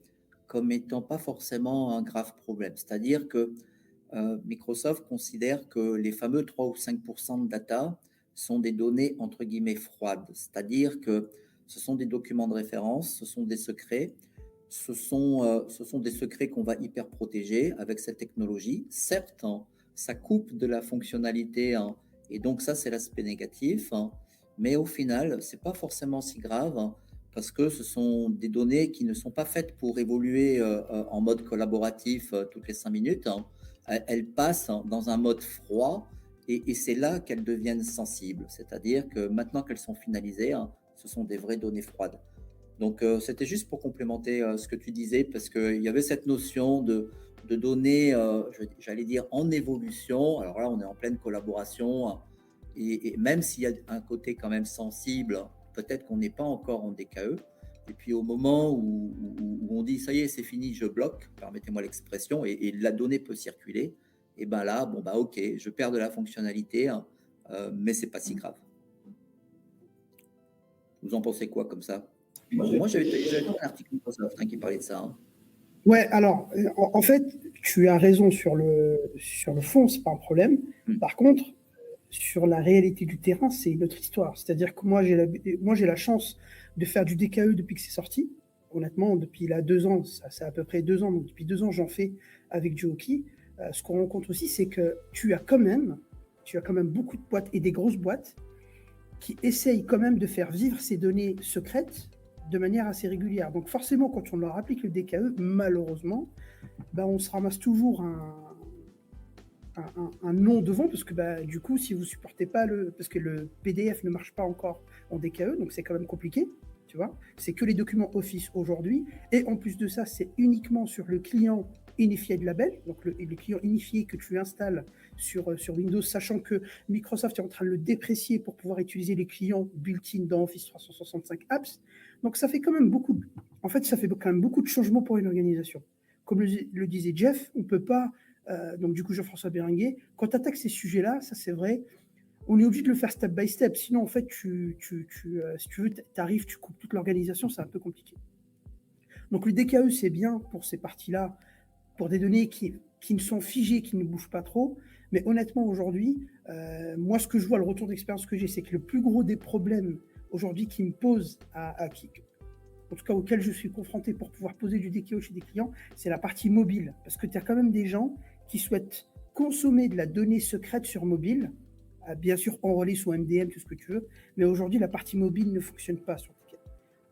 comme étant pas forcément un grave problème. C'est-à-dire que Microsoft considère que les fameux 3 ou 5% de data sont des données entre guillemets froides. C'est-à-dire que ce sont des documents de référence, ce sont des secrets. Ce sont des secrets qu'on va hyper protéger avec cette technologie. Certes, ça coupe de la fonctionnalité, et donc ça, c'est l'aspect négatif. Mais au final, c'est pas forcément si grave, parce que ce sont des données qui ne sont pas faites pour évoluer en mode collaboratif toutes les 5 minutes. Hein. Elles passent dans un mode froid et c'est là qu'elles deviennent sensibles. C'est-à-dire que maintenant qu'elles sont finalisées, hein, ce sont des vraies données froides. Donc, c'était juste pour complémenter ce que tu disais, parce qu'il y avait cette notion de données, j'allais dire, en évolution. Alors là, on est en pleine collaboration, hein, et même s'il y a un côté quand même sensible, peut-être qu'on n'est pas encore en DKE. Et puis au moment où on dit, ça y est, c'est fini, je bloque, permettez-moi l'expression, et la donnée peut circuler, et ben là, bon, bah ok, je perds de la fonctionnalité, hein, mais c'est pas si grave. Vous en pensez quoi comme ça? Moi, j'avais lu un article Microsoft qui parlait de ça. Hein. Ouais, alors, en fait, tu as raison sur le fond, c'est pas un problème. Par contre, sur la réalité du terrain, c'est une autre histoire. C'est-à-dire que moi, j'ai la chance de faire du DKE depuis que c'est sorti. Honnêtement, depuis là 2 ans, ça à peu près 2 ans. Donc, depuis 2 ans, j'en fais avec Joki. Ce qu'on rencontre aussi, c'est que tu as quand même beaucoup de boîtes et des grosses boîtes qui essayent quand même de faire vivre ces données secrètes de manière assez régulière. Donc forcément, quand on leur applique le DKE, malheureusement, bah, on se ramasse toujours un nom devant, parce que bah, du coup, si vous supportez pas parce que le PDF ne marche pas encore en DKE, donc c'est quand même compliqué, tu vois. C'est que les documents Office aujourd'hui, et en plus de ça, c'est uniquement sur le client Unified Label, donc le client unifié que tu installes sur Windows, sachant que Microsoft est en train de le déprécier pour pouvoir utiliser les clients built-in dans Office 365 Apps. Donc ça fait quand même beaucoup de changements pour une organisation. Comme le disait Jeff, on peut pas, donc du coup Jean-François Béringuet, quand tu attaques ces sujets-là, ça c'est vrai, on est obligé de le faire step by step. Sinon, en fait, si tu veux, tu arrives, tu coupes toute l'organisation, c'est un peu compliqué. Donc le DKE, c'est bien pour ces parties-là, pour des données qui ne sont figées, qui ne bougent pas trop. Mais honnêtement, aujourd'hui, moi, ce que je vois, le retour d'expérience que j'ai, c'est que le plus gros des problèmes aujourd'hui qui me posent, en tout cas auquel je suis confronté pour pouvoir poser du DKE chez des clients, c'est la partie mobile. Parce que tu as quand même des gens qui souhaitent consommer de la donnée secrète sur mobile, bien sûr en relais sous MDM, tout ce que tu veux, mais aujourd'hui, la partie mobile ne fonctionne pas sur DKE.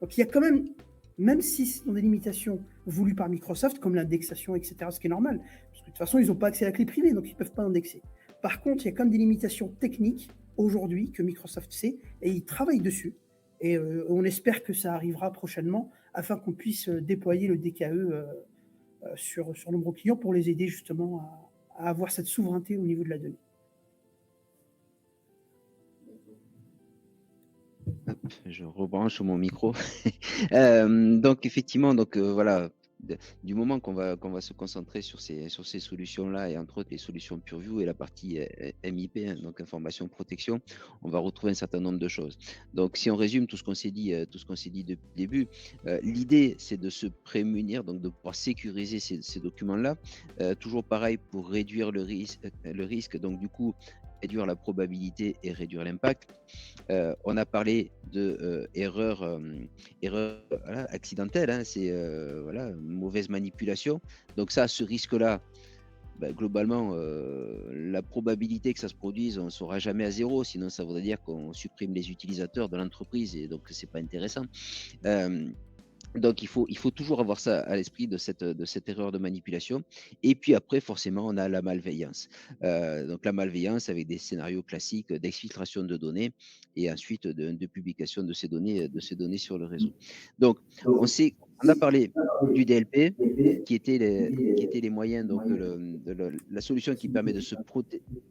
Donc il y a quand même si ce sont des limitations voulues par Microsoft, comme l'indexation, etc., ce qui est normal, parce que de toute façon, ils n'ont pas accès à la clé privée, donc ils ne peuvent pas indexer. Par contre, il y a quand même des limitations techniques aujourd'hui que Microsoft sait, et ils travaillent dessus. Et on espère que ça arrivera prochainement afin qu'on puisse déployer le DKE sur nombreux clients pour les aider justement à avoir cette souveraineté au niveau de la donnée. Hop, je rebranche mon micro. Donc effectivement, voilà, du moment qu'on va se concentrer sur ces solutions-là, et entre autres les solutions PureView et la partie MIP, hein, donc information protection, on va retrouver un certain nombre de choses. Donc si on résume tout ce qu'on s'est dit depuis le début, l'idée c'est de se prémunir, donc de pouvoir sécuriser ces documents-là. Toujours pareil pour réduire le risque, donc du coup réduire la probabilité et réduire l'impact. On a parlé de erreur voilà, accidentelle, hein, c'est voilà, mauvaise manipulation. Donc ça, ce risque-là, globalement, la probabilité que ça se produise, on ne saura jamais à zéro, sinon ça voudrait dire qu'on supprime les utilisateurs de l'entreprise, et donc c'est pas intéressant. Donc il faut toujours avoir ça à l'esprit de cette erreur de manipulation. Et puis après, forcément, on a la malveillance. Donc la malveillance avec des scénarios classiques d'exfiltration de données et ensuite de publication de ces données sur le réseau. Donc on a parlé du DLP qui était les moyens, donc la solution qui permet de se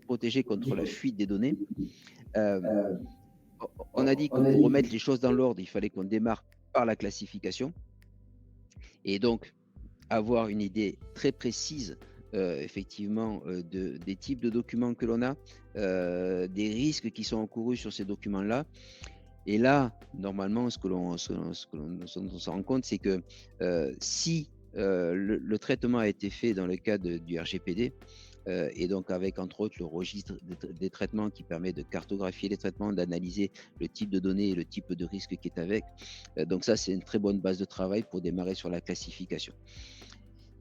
protéger contre la fuite des données. On a dit que pour remettre les choses dans l'ordre, il fallait qu'on démarre par la classification, et donc avoir une idée très précise effectivement des types de documents que l'on a, des risques qui sont encourus sur ces documents-là. Et là, normalement, ce que l'on se rend compte, c'est que si le traitement a été fait dans le cadre du RGPD, et donc avec entre autres le registre des traitements qui permet de cartographier les traitements, d'analyser le type de données et le type de risque qui est avec. Donc ça, c'est une très bonne base de travail pour démarrer sur la classification.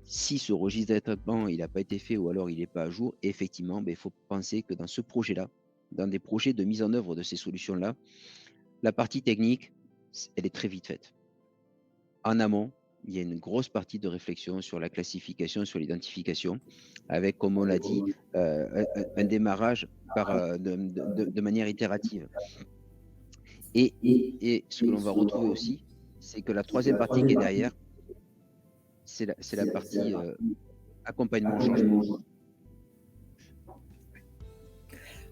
Si ce registre des traitements il n'a pas été fait, ou alors il n'est pas à jour, effectivement, il faut penser que dans ce projet-là, dans des projets de mise en œuvre de ces solutions-là, la partie technique, elle est très vite faite. en amont, il y a une grosse partie de réflexion sur la classification, sur l'identification, avec, comme on l'a dit, un démarrage de manière itérative. Et ce que l'on va retrouver aussi, c'est que la troisième partie qui est derrière, c'est la partie accompagnement au changement.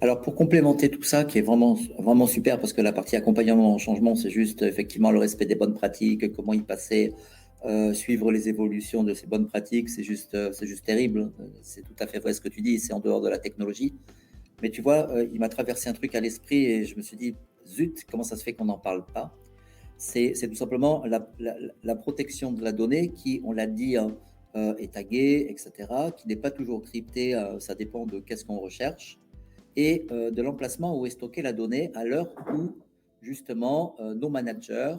Alors pour complémenter tout ça, qui est vraiment, vraiment super, parce que la partie accompagnement au changement, c'est juste effectivement le respect des bonnes pratiques, comment y passer, suivre les évolutions de ces bonnes pratiques, c'est juste terrible. C'est tout à fait vrai ce que tu dis, c'est en dehors de la technologie. Mais tu vois, il m'a traversé un truc à l'esprit et je me suis dit, zut, comment ça se fait qu'on n'en parle pas? C'est tout simplement la protection de la donnée qui, on l'a dit, est taguée, etc., qui n'est pas toujours cryptée, ça dépend de qu'est-ce qu'on recherche, et de l'emplacement où est stockée la donnée à l'heure où, justement, nos managers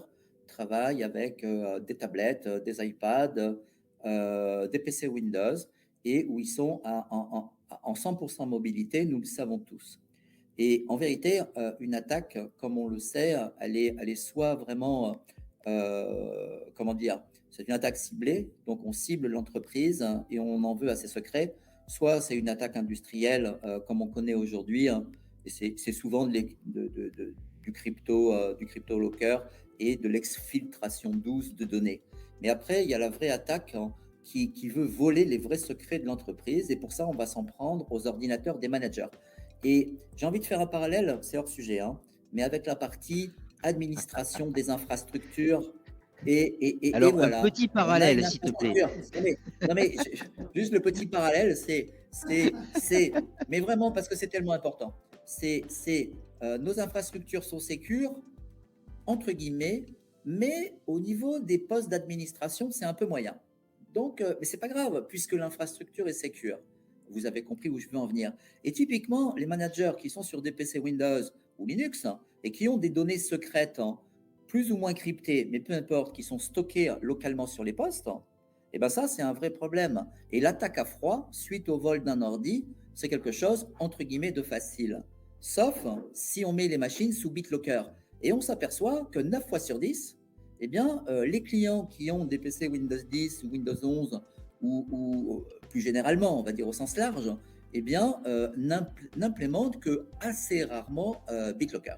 travaillent avec des tablettes, des iPads, des PC Windows, et où ils sont en 100% mobilité, nous le savons tous. Et en vérité, une attaque, comme on le sait, elle est soit vraiment, comment dire, c'est une attaque ciblée, donc on cible l'entreprise et on en veut à ses secrets, soit c'est une attaque industrielle, comme on connaît aujourd'hui, et c'est souvent du crypto locker et de l'exfiltration douce de données. Mais après, il y a la vraie attaque qui veut voler les vrais secrets de l'entreprise, et pour ça, on va s'en prendre aux ordinateurs des managers. Et j'ai envie de faire un parallèle, c'est hors sujet, mais avec la partie administration des infrastructures. Alors, voilà. un petit parallèle, s'il te plaît. Non, mais juste le petit parallèle, mais vraiment parce que c'est tellement important. Nos infrastructures sont sécures, entre guillemets, mais au niveau des postes d'administration, c'est un peu moyen. Donc, mais c'est pas grave, puisque l'infrastructure est sécure. Vous avez compris où je veux en venir. Et typiquement, les managers qui sont sur des PC Windows ou Linux et qui ont des données secrètes, plus ou moins cryptées, mais peu importe, qui sont stockées localement sur les postes, et ben ça, c'est un vrai problème. Et l'attaque à froid, suite au vol d'un ordi, c'est quelque chose, entre guillemets, de facile. Sauf si on met les machines sous BitLocker. Et on s'aperçoit que 9 fois sur 10, eh bien, les clients qui ont des PC Windows 10 ou Windows 11 ou plus généralement, on va dire au sens large, eh bien, n'implémentent que assez rarement BitLocker.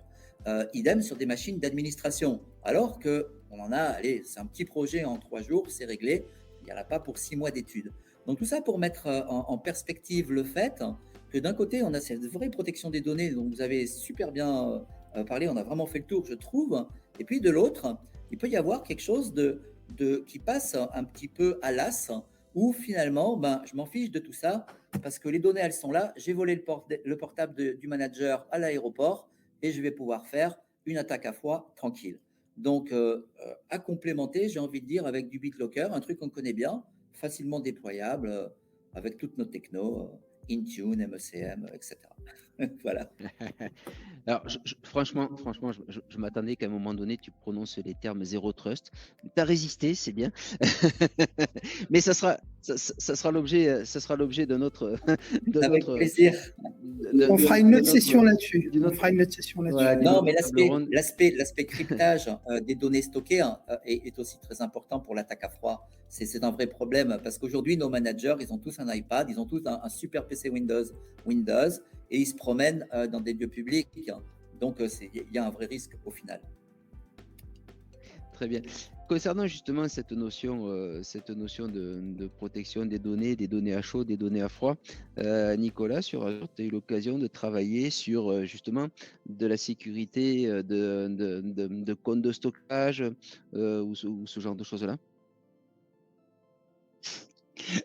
Idem sur des machines d'administration, alors qu'on en a, allez, c'est un petit projet en 3 jours, c'est réglé, il n'y en a pas pour 6 mois d'études. Donc tout ça pour mettre en perspective le fait que d'un côté, on a cette vraie protection des données dont vous avez super bien parlé, on a vraiment fait le tour, je trouve, et puis de l'autre, il peut y avoir quelque chose qui passe un petit peu à l'as, où finalement, je m'en fiche de tout ça, parce que les données, elles sont là, j'ai volé le portable du manager à l'aéroport, et je vais pouvoir faire une attaque à froid tranquille. Donc, à complémenter, j'ai envie de dire, avec du BitLocker, un truc qu'on connaît bien, facilement déployable, avec toutes nos technos, Intune, MECM, etc. Voilà. Alors, franchement, je m'attendais qu'à un moment donné, tu prononces les termes zéro trust. Tu as résisté, c'est bien. Mais ça sera l'objet de notre. Avec plaisir. On fera une autre session là-dessus. Non, mais l'aspect cryptage des données stockées est aussi très important pour l'attaque à froid. C'est un vrai problème parce qu'aujourd'hui, nos managers, ils ont tous un iPad, ils ont tous un super PC Windows, et ils se promènent dans des lieux publics. Donc, il y a un vrai risque au final. Très bien. Concernant justement cette notion de protection des données à chaud, des données à froid, Nicolas, sur Azure, tu as eu l'occasion de travailler sur justement de la sécurité de comptes de stockage ou ce genre de choses-là?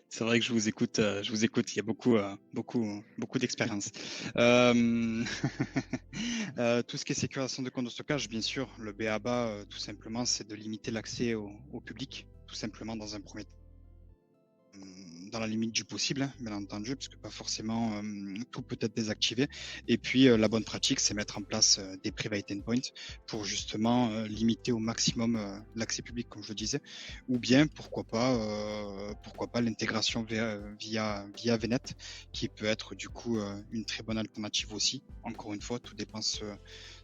C'est vrai que je vous écoute, il y a beaucoup d'expérience. Tout ce qui est sécurisation de comptes de stockage, bien sûr, le b.a.-ba, tout simplement, c'est de limiter l'accès au public, tout simplement dans un premier temps. Dans la limite du possible, bien entendu, puisque pas forcément tout peut être désactivé. Et puis la bonne pratique, c'est mettre en place des private endpoints pour justement limiter au maximum l'accès public, comme je le disais, ou bien pourquoi pas l'intégration via VNet, qui peut être du coup une très bonne alternative aussi. Encore une fois, tout dépend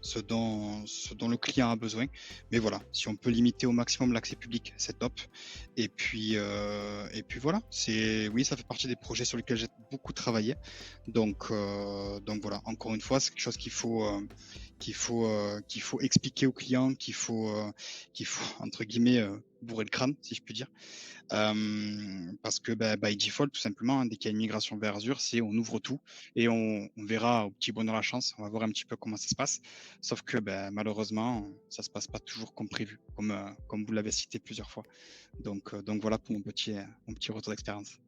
ce dont le client a besoin. Mais voilà, si on peut limiter au maximum l'accès public, c'est top. Et puis voilà, oui, ça fait partie des projets sur lesquels j'ai beaucoup travaillé. Donc voilà, encore une fois, c'est quelque chose qu'il faut expliquer aux clients, qu'il faut entre guillemets bourrer le crâne, si je puis dire. Parce que by default, tout simplement, hein, dès qu'il y a une migration vers Azure, c'est on ouvre tout et on verra au petit bonheur la chance, on va voir un petit peu comment ça se passe. Sauf que malheureusement, ça se passe pas toujours comme prévu, comme vous l'avez cité plusieurs fois. Donc voilà pour mon petit retour d'expérience.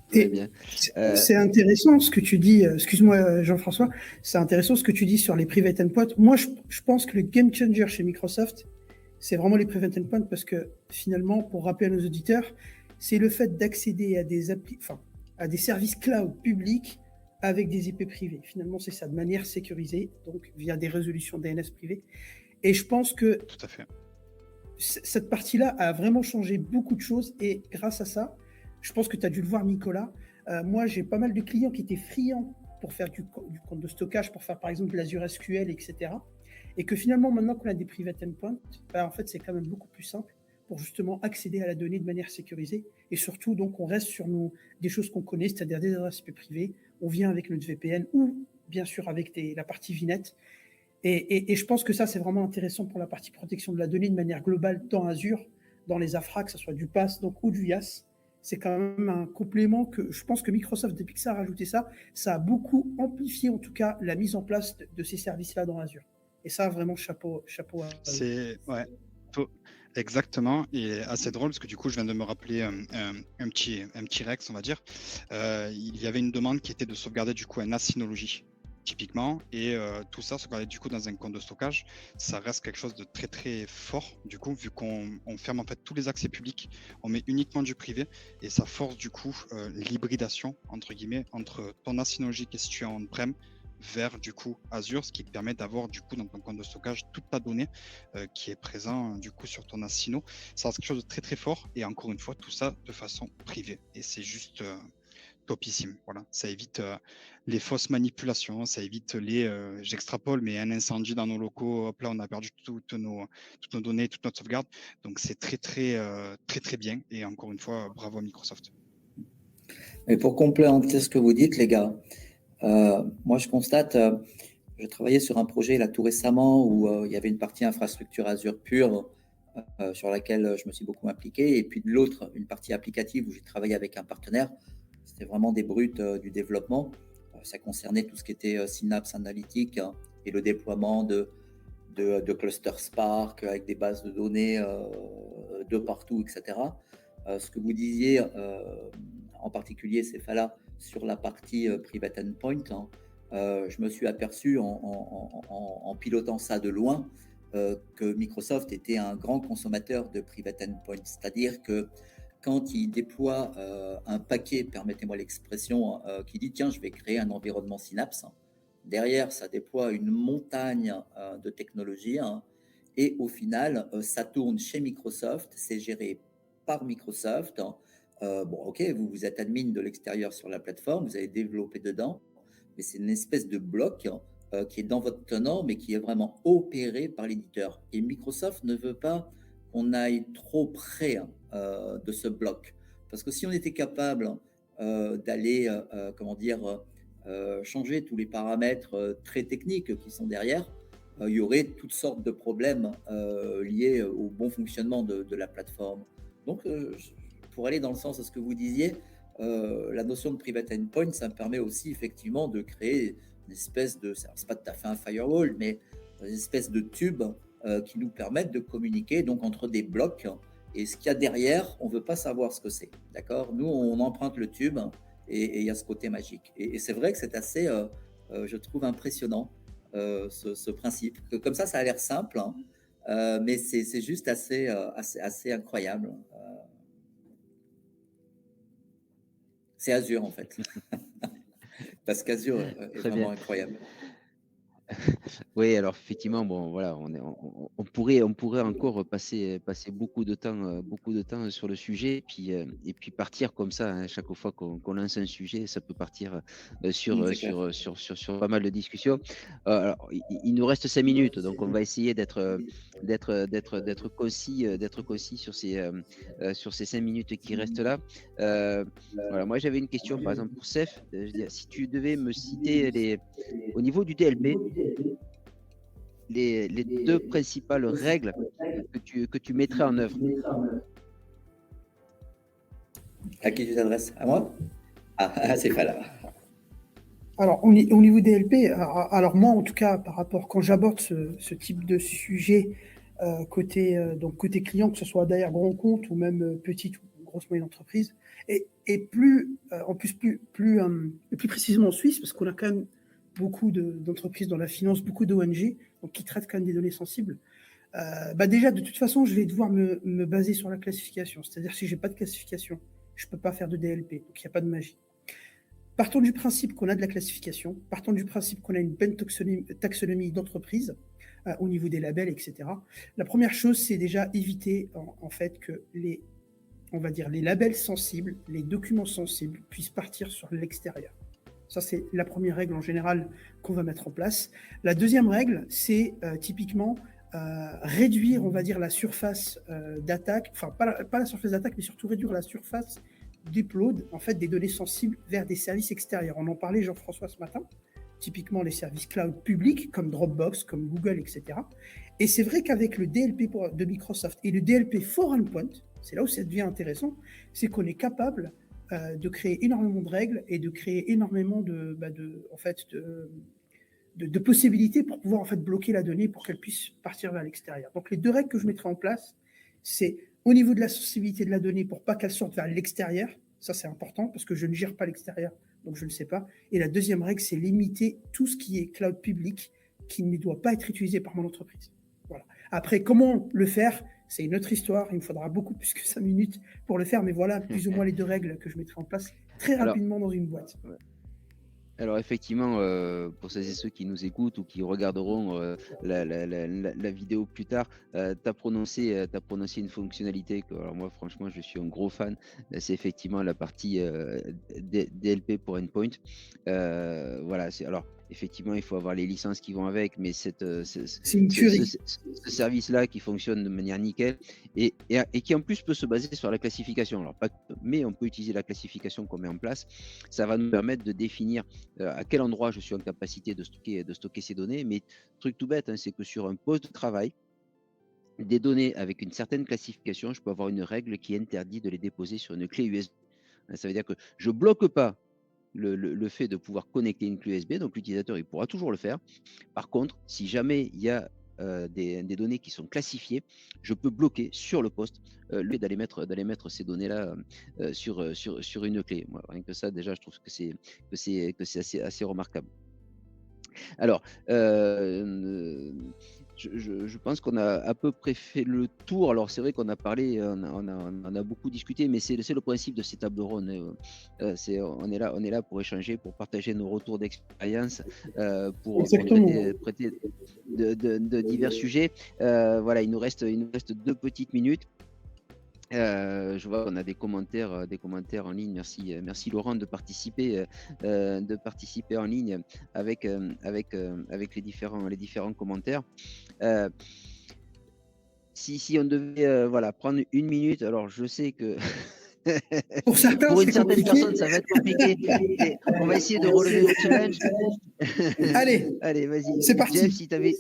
Très Et bien. c'est intéressant ce que tu dis, excuse-moi Jean-François, c'est intéressant ce que tu dis sur les private endpoints. Moi, je pense que le game changer chez Microsoft, c'est vraiment les private endpoints parce que finalement, pour rappeler à nos auditeurs, c'est le fait d'accéder à à des services cloud publics avec des IP privés. Finalement, c'est ça, de manière sécurisée, donc via des résolutions DNS privées. Et je pense que Tout à fait. cette partie-là a vraiment changé beaucoup de choses et grâce à ça, je pense que tu as dû le voir, Nicolas. Moi, j'ai pas mal de clients qui étaient friands pour faire du compte de stockage, pour faire par exemple de l'Azure SQL, etc. Et que finalement, maintenant qu'on a des private endpoints, en fait, c'est quand même beaucoup plus simple pour justement accéder à la donnée de manière sécurisée. Et surtout, donc, on reste sur des choses qu'on connaît, c'est-à-dire des adresses IP privées. On vient avec notre VPN ou bien sûr avec la partie VNet. Et je pense que ça, c'est vraiment intéressant pour la partie protection de la donnée de manière globale dans Azure, dans les AFRA, que ce soit du PaaS donc, ou du IaaS. C'est quand même un complément que je pense que Microsoft, depuis que ça a rajouté ça, ça a beaucoup amplifié en tout cas la mise en place de ces services-là dans Azure. Et ça, vraiment, chapeau à eux. C'est ouais, exactement. Et assez drôle parce que du coup, je viens de me rappeler un petit Rex, on va dire. Il y avait une demande qui était de sauvegarder du coup un NAS Synology, typiquement, et tout ça sauvegarder du coup dans un compte de stockage. Ça reste quelque chose de très très fort du coup, vu qu'on ferme en fait tous les accès publics, on met uniquement du privé, et ça force du coup l'hybridation entre guillemets entre ton NAS Synology qui est situé en on-prem vers du coup Azure, ce qui te permet d'avoir du coup dans ton compte de stockage toute ta donnée qui est présent du coup sur ton Asino. Ça reste quelque chose de très très fort, et encore une fois tout ça de façon privée, et c'est juste topissime. Voilà, ça évite les fausses manipulations, ça évite j'extrapole, mais un incendie dans nos locaux, hop là on a perdu toutes nos données, toute notre sauvegarde. Donc c'est très très bien, et encore une fois bravo à Microsoft. Et pour compléter ce que vous dites, les gars, moi je constate, je travaillais sur un projet là tout récemment où il y avait une partie infrastructure Azure pure sur laquelle je me suis beaucoup impliqué, et puis de l'autre, une partie applicative où j'ai travaillé avec un partenaire. C'était vraiment des brutes du développement. Ça concernait tout ce qui était Synapse Analytics et le déploiement de clusters Spark avec des bases de données de partout, etc. Ce que vous disiez, en particulier, Cephala, sur la partie private endpoint, hein, je me suis aperçu en pilotant ça de loin que Microsoft était un grand consommateur de private endpoint. C'est-à-dire que quand il déploie un paquet, permettez-moi l'expression, qui dit tiens, je vais créer un environnement Synapse, derrière, ça déploie une montagne de technologies, hein, et au final, ça tourne chez Microsoft, c'est géré par Microsoft. Bon, ok, vous êtes admin de l'extérieur sur la plateforme, vous avez développé dedans, mais c'est une espèce de bloc qui est dans votre tenant, mais qui est vraiment opéré par l'éditeur. Et Microsoft ne veut pas qu'on aille trop près de ce bloc. Parce que si on était capable d'aller, comment dire, changer tous les paramètres très techniques qui sont derrière, il y aurait toutes sortes de problèmes liés au bon fonctionnement de la plateforme. Donc, pour aller dans le sens de ce que vous disiez, la notion de private endpoint, ça me permet aussi effectivement de créer une espèce de, c'est pas tout à fait un firewall, mais une espèce de tube qui nous permettent de communiquer donc entre des blocs, et ce qu'il y a derrière, on veut pas savoir ce que c'est, d'accord? Nous, on emprunte le tube et il y a ce côté magique. Et c'est vrai que c'est assez, je trouve impressionnant ce principe. Que comme ça a l'air simple, hein, mais c'est juste assez incroyable. C'est Azure en fait. Parce qu'Azure est Très vraiment bien. incroyable. Oui, alors effectivement, bon, voilà, on pourrait encore passer beaucoup de temps sur le sujet, et puis partir comme ça, hein, chaque fois qu'on lance un sujet, ça peut partir C'est clair. sur pas mal de discussions. Alors, il nous reste 5 minutes, donc on va essayer d'être concis sur ces 5 minutes qui restent là. Euh, voilà, moi j'avais une question, par exemple, pour Seth. Je veux dire, si tu devais me citer au niveau du DLP, les deux principales règles que tu mettrais en œuvre. À qui tu t'adresses? À moi? Ah, c'est pas là. Alors, au niveau des LP, alors moi, en tout cas, par rapport, quand j'aborde ce type de sujet donc côté client, que ce soit derrière grand compte ou même petite ou grosse moyenne entreprise, et en plus, et plus précisément en Suisse, parce qu'on a quand même beaucoup d'entreprises dans la finance, beaucoup d'ONG, donc qui traitent quand même des données sensibles. Déjà, de toute façon, je vais devoir me baser sur la classification. C'est-à-dire, si j'ai pas de classification, je peux pas faire de DLP, donc il n'y a pas de magie. Partons du principe qu'on a de la classification, partons du principe qu'on a une bonne taxonomie d'entreprise au niveau des labels, etc. La première chose, c'est déjà éviter en fait que on va dire, les labels sensibles, les documents sensibles puissent partir sur l'extérieur. Ça, c'est la première règle en général qu'on va mettre en place. La deuxième règle, c'est typiquement réduire, on va dire, la surface d'attaque, enfin pas la surface d'attaque, mais surtout réduire la surface d'upload en fait des données sensibles vers des services extérieurs. On en parlait, Jean-François, ce matin, typiquement les services cloud publics comme Dropbox, comme Google, etc. Et c'est vrai qu'avec le DLP de Microsoft et le DLP for Endpoint, c'est là où ça devient intéressant, c'est qu'on est capable de créer énormément de règles et de créer énormément de possibilités pour pouvoir en fait bloquer la donnée pour qu'elle puisse partir vers l'extérieur. Donc les deux règles que je mettrai en place, c'est au niveau de la sensibilité de la donnée pour pas qu'elle sorte vers l'extérieur. Ça, c'est important parce que je ne gère pas l'extérieur, donc je ne sais pas. Et la deuxième règle, c'est limiter tout ce qui est cloud public qui ne doit pas être utilisé par mon entreprise. Voilà. Après, comment le faire? C'est une autre histoire. Il me faudra beaucoup plus que 5 minutes pour le faire. Mais voilà plus ou moins les deux règles que je mettrai en place très rapidement dans une boîte. Alors effectivement, pour celles et ceux qui nous écoutent ou qui regarderont la vidéo plus tard, tu as prononcé une fonctionnalité que, alors moi franchement je suis un gros fan. C'est effectivement la partie DLP pour endpoint. Voilà, alors effectivement il faut avoir les licences qui vont avec, mais c'est une tuerie. ce service-là qui fonctionne de manière nickel et qui en plus peut se baser sur la classification. Alors mais on peut utiliser la classification qu'on met en place. Ça va nous permettre de définir à quel endroit je suis en capacité de stocker ces données. Mais truc tout bête, hein, c'est que sur un poste de travail, des données avec une certaine classification, je peux avoir une règle qui interdit de les déposer sur une clé USB. Ça veut dire que je ne bloque pas le fait de pouvoir connecter une clé USB, donc l'utilisateur il pourra toujours le faire. Par contre, si jamais il y a des données qui sont classifiées, je peux bloquer sur le poste le fait d'aller mettre ces données-là sur une clé. Moi, rien que ça, déjà, je trouve que c'est assez remarquable. Alors, je pense qu'on a à peu près fait le tour. Alors, c'est vrai qu'on a parlé, on a beaucoup discuté, mais c'est le principe de ces tables rondes. On est là pour échanger, pour partager nos retours d'expérience, pour traiter de divers sujets. Voilà, il nous reste 2 petites minutes. Je vois qu'on a des commentaires en ligne. Merci Laurent de participer en ligne avec les différents commentaires. Si on devait voilà prendre une minute, alors je sais que pour certains, pour une c'est certaine compliqué. personne ça va être compliqué, mais on va essayer de relever le challenge. Allez, vas-y. C'est parti. Jeff, si tu avais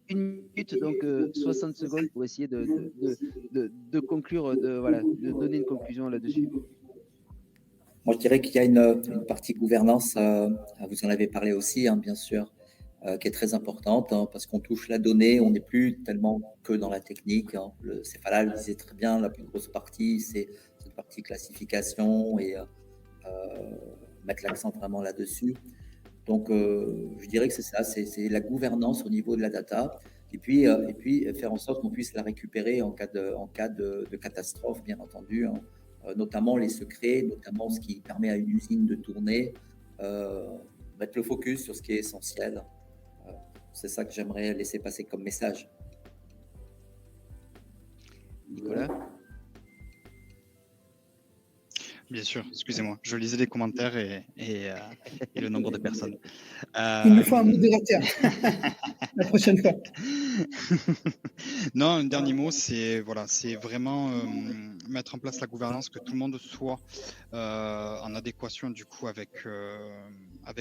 une minute, donc 60 secondes pour essayer de conclure, de donner une conclusion là-dessus. Moi, je dirais qu'il y a une partie gouvernance, vous en avez parlé aussi, hein, bien sûr, qui est très importante, hein, parce qu'on touche la donnée, on n'est plus tellement que dans la technique. Hein. Le Céphala le disait très bien, la plus grosse partie, c'est cette partie classification et mettre l'accent vraiment là-dessus. Donc, je dirais que c'est ça, c'est la gouvernance au niveau de la data, et puis faire en sorte qu'on puisse la récupérer en cas de catastrophe, bien entendu, hein, notamment les secrets, notamment ce qui permet à une usine de tourner, mettre le focus sur ce qui est essentiel. C'est ça que j'aimerais laisser passer comme message. Nicolas? Bien sûr, excusez-moi, je lisais les commentaires et le nombre de personnes. Il nous faut un modérateur la prochaine fois. Non, un dernier mot, c'est voilà, c'est vraiment mettre en place la gouvernance, que tout le monde soit en adéquation du coup avec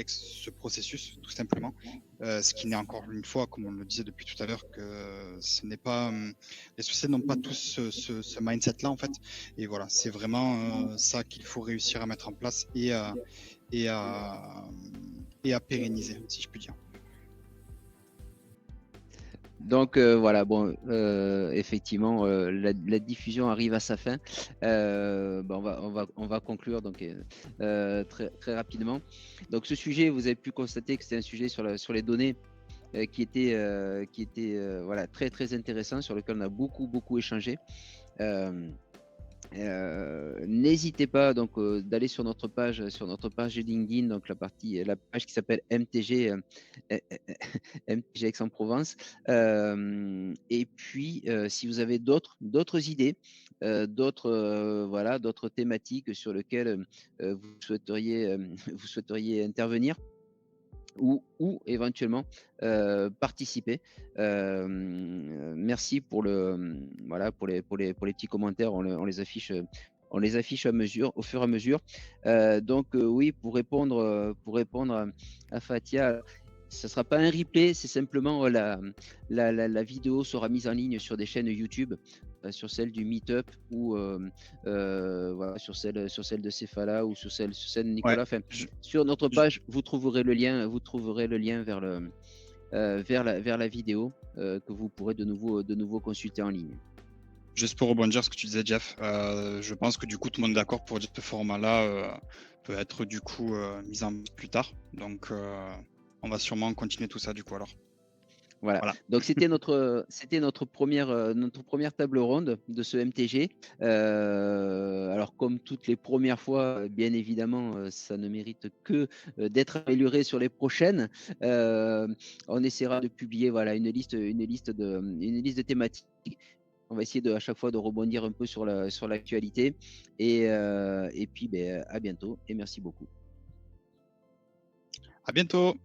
ce processus, tout simplement. Ce qui n'est encore une fois, comme on le disait depuis tout à l'heure, que ce n'est pas les sociétés n'ont pas tous ce mindset-là en fait. Et voilà, c'est vraiment ça qu'il faut réussir à mettre en place et à pérenniser, si je puis dire. Donc voilà, bon, effectivement, la diffusion arrive à sa fin. On va conclure donc très rapidement. Donc ce sujet, vous avez pu constater que c'était un sujet sur les données qui était voilà, très intéressant, sur lequel on a beaucoup échangé. N'hésitez pas donc d'aller sur notre page LinkedIn, donc la page qui s'appelle MTG MTG Aix-en-Provence. Et puis si vous avez d'autres idées, d'autres thématiques sur lesquelles vous souhaiteriez intervenir, ou éventuellement participer. Merci pour pour les petits commentaires, on les affiche au fur et à mesure. Donc oui, pour répondre à Fatia, ce ne sera pas un replay, c'est simplement la vidéo sera mise en ligne sur des chaînes YouTube, sur celle du Meetup ou voilà, sur celle de Cephala ou sur celle de Nicolas. Enfin, sur notre page, vous trouverez le lien vers la vidéo que vous pourrez de nouveau consulter en ligne. Juste pour rebondir ce que tu disais, Jeff, je pense que du coup tout le monde est d'accord pour dire que ce format-là peut être du coup mis en place plus tard. Donc on va sûrement continuer tout ça du coup alors. Voilà. Donc c'était notre première table ronde de ce MTG. Alors comme toutes les premières fois, bien évidemment, ça ne mérite que d'être amélioré sur les prochaines. On essaiera de publier une liste de thématiques. On va essayer à chaque fois de rebondir un peu sur l'actualité. Et puis à bientôt et merci beaucoup. À bientôt.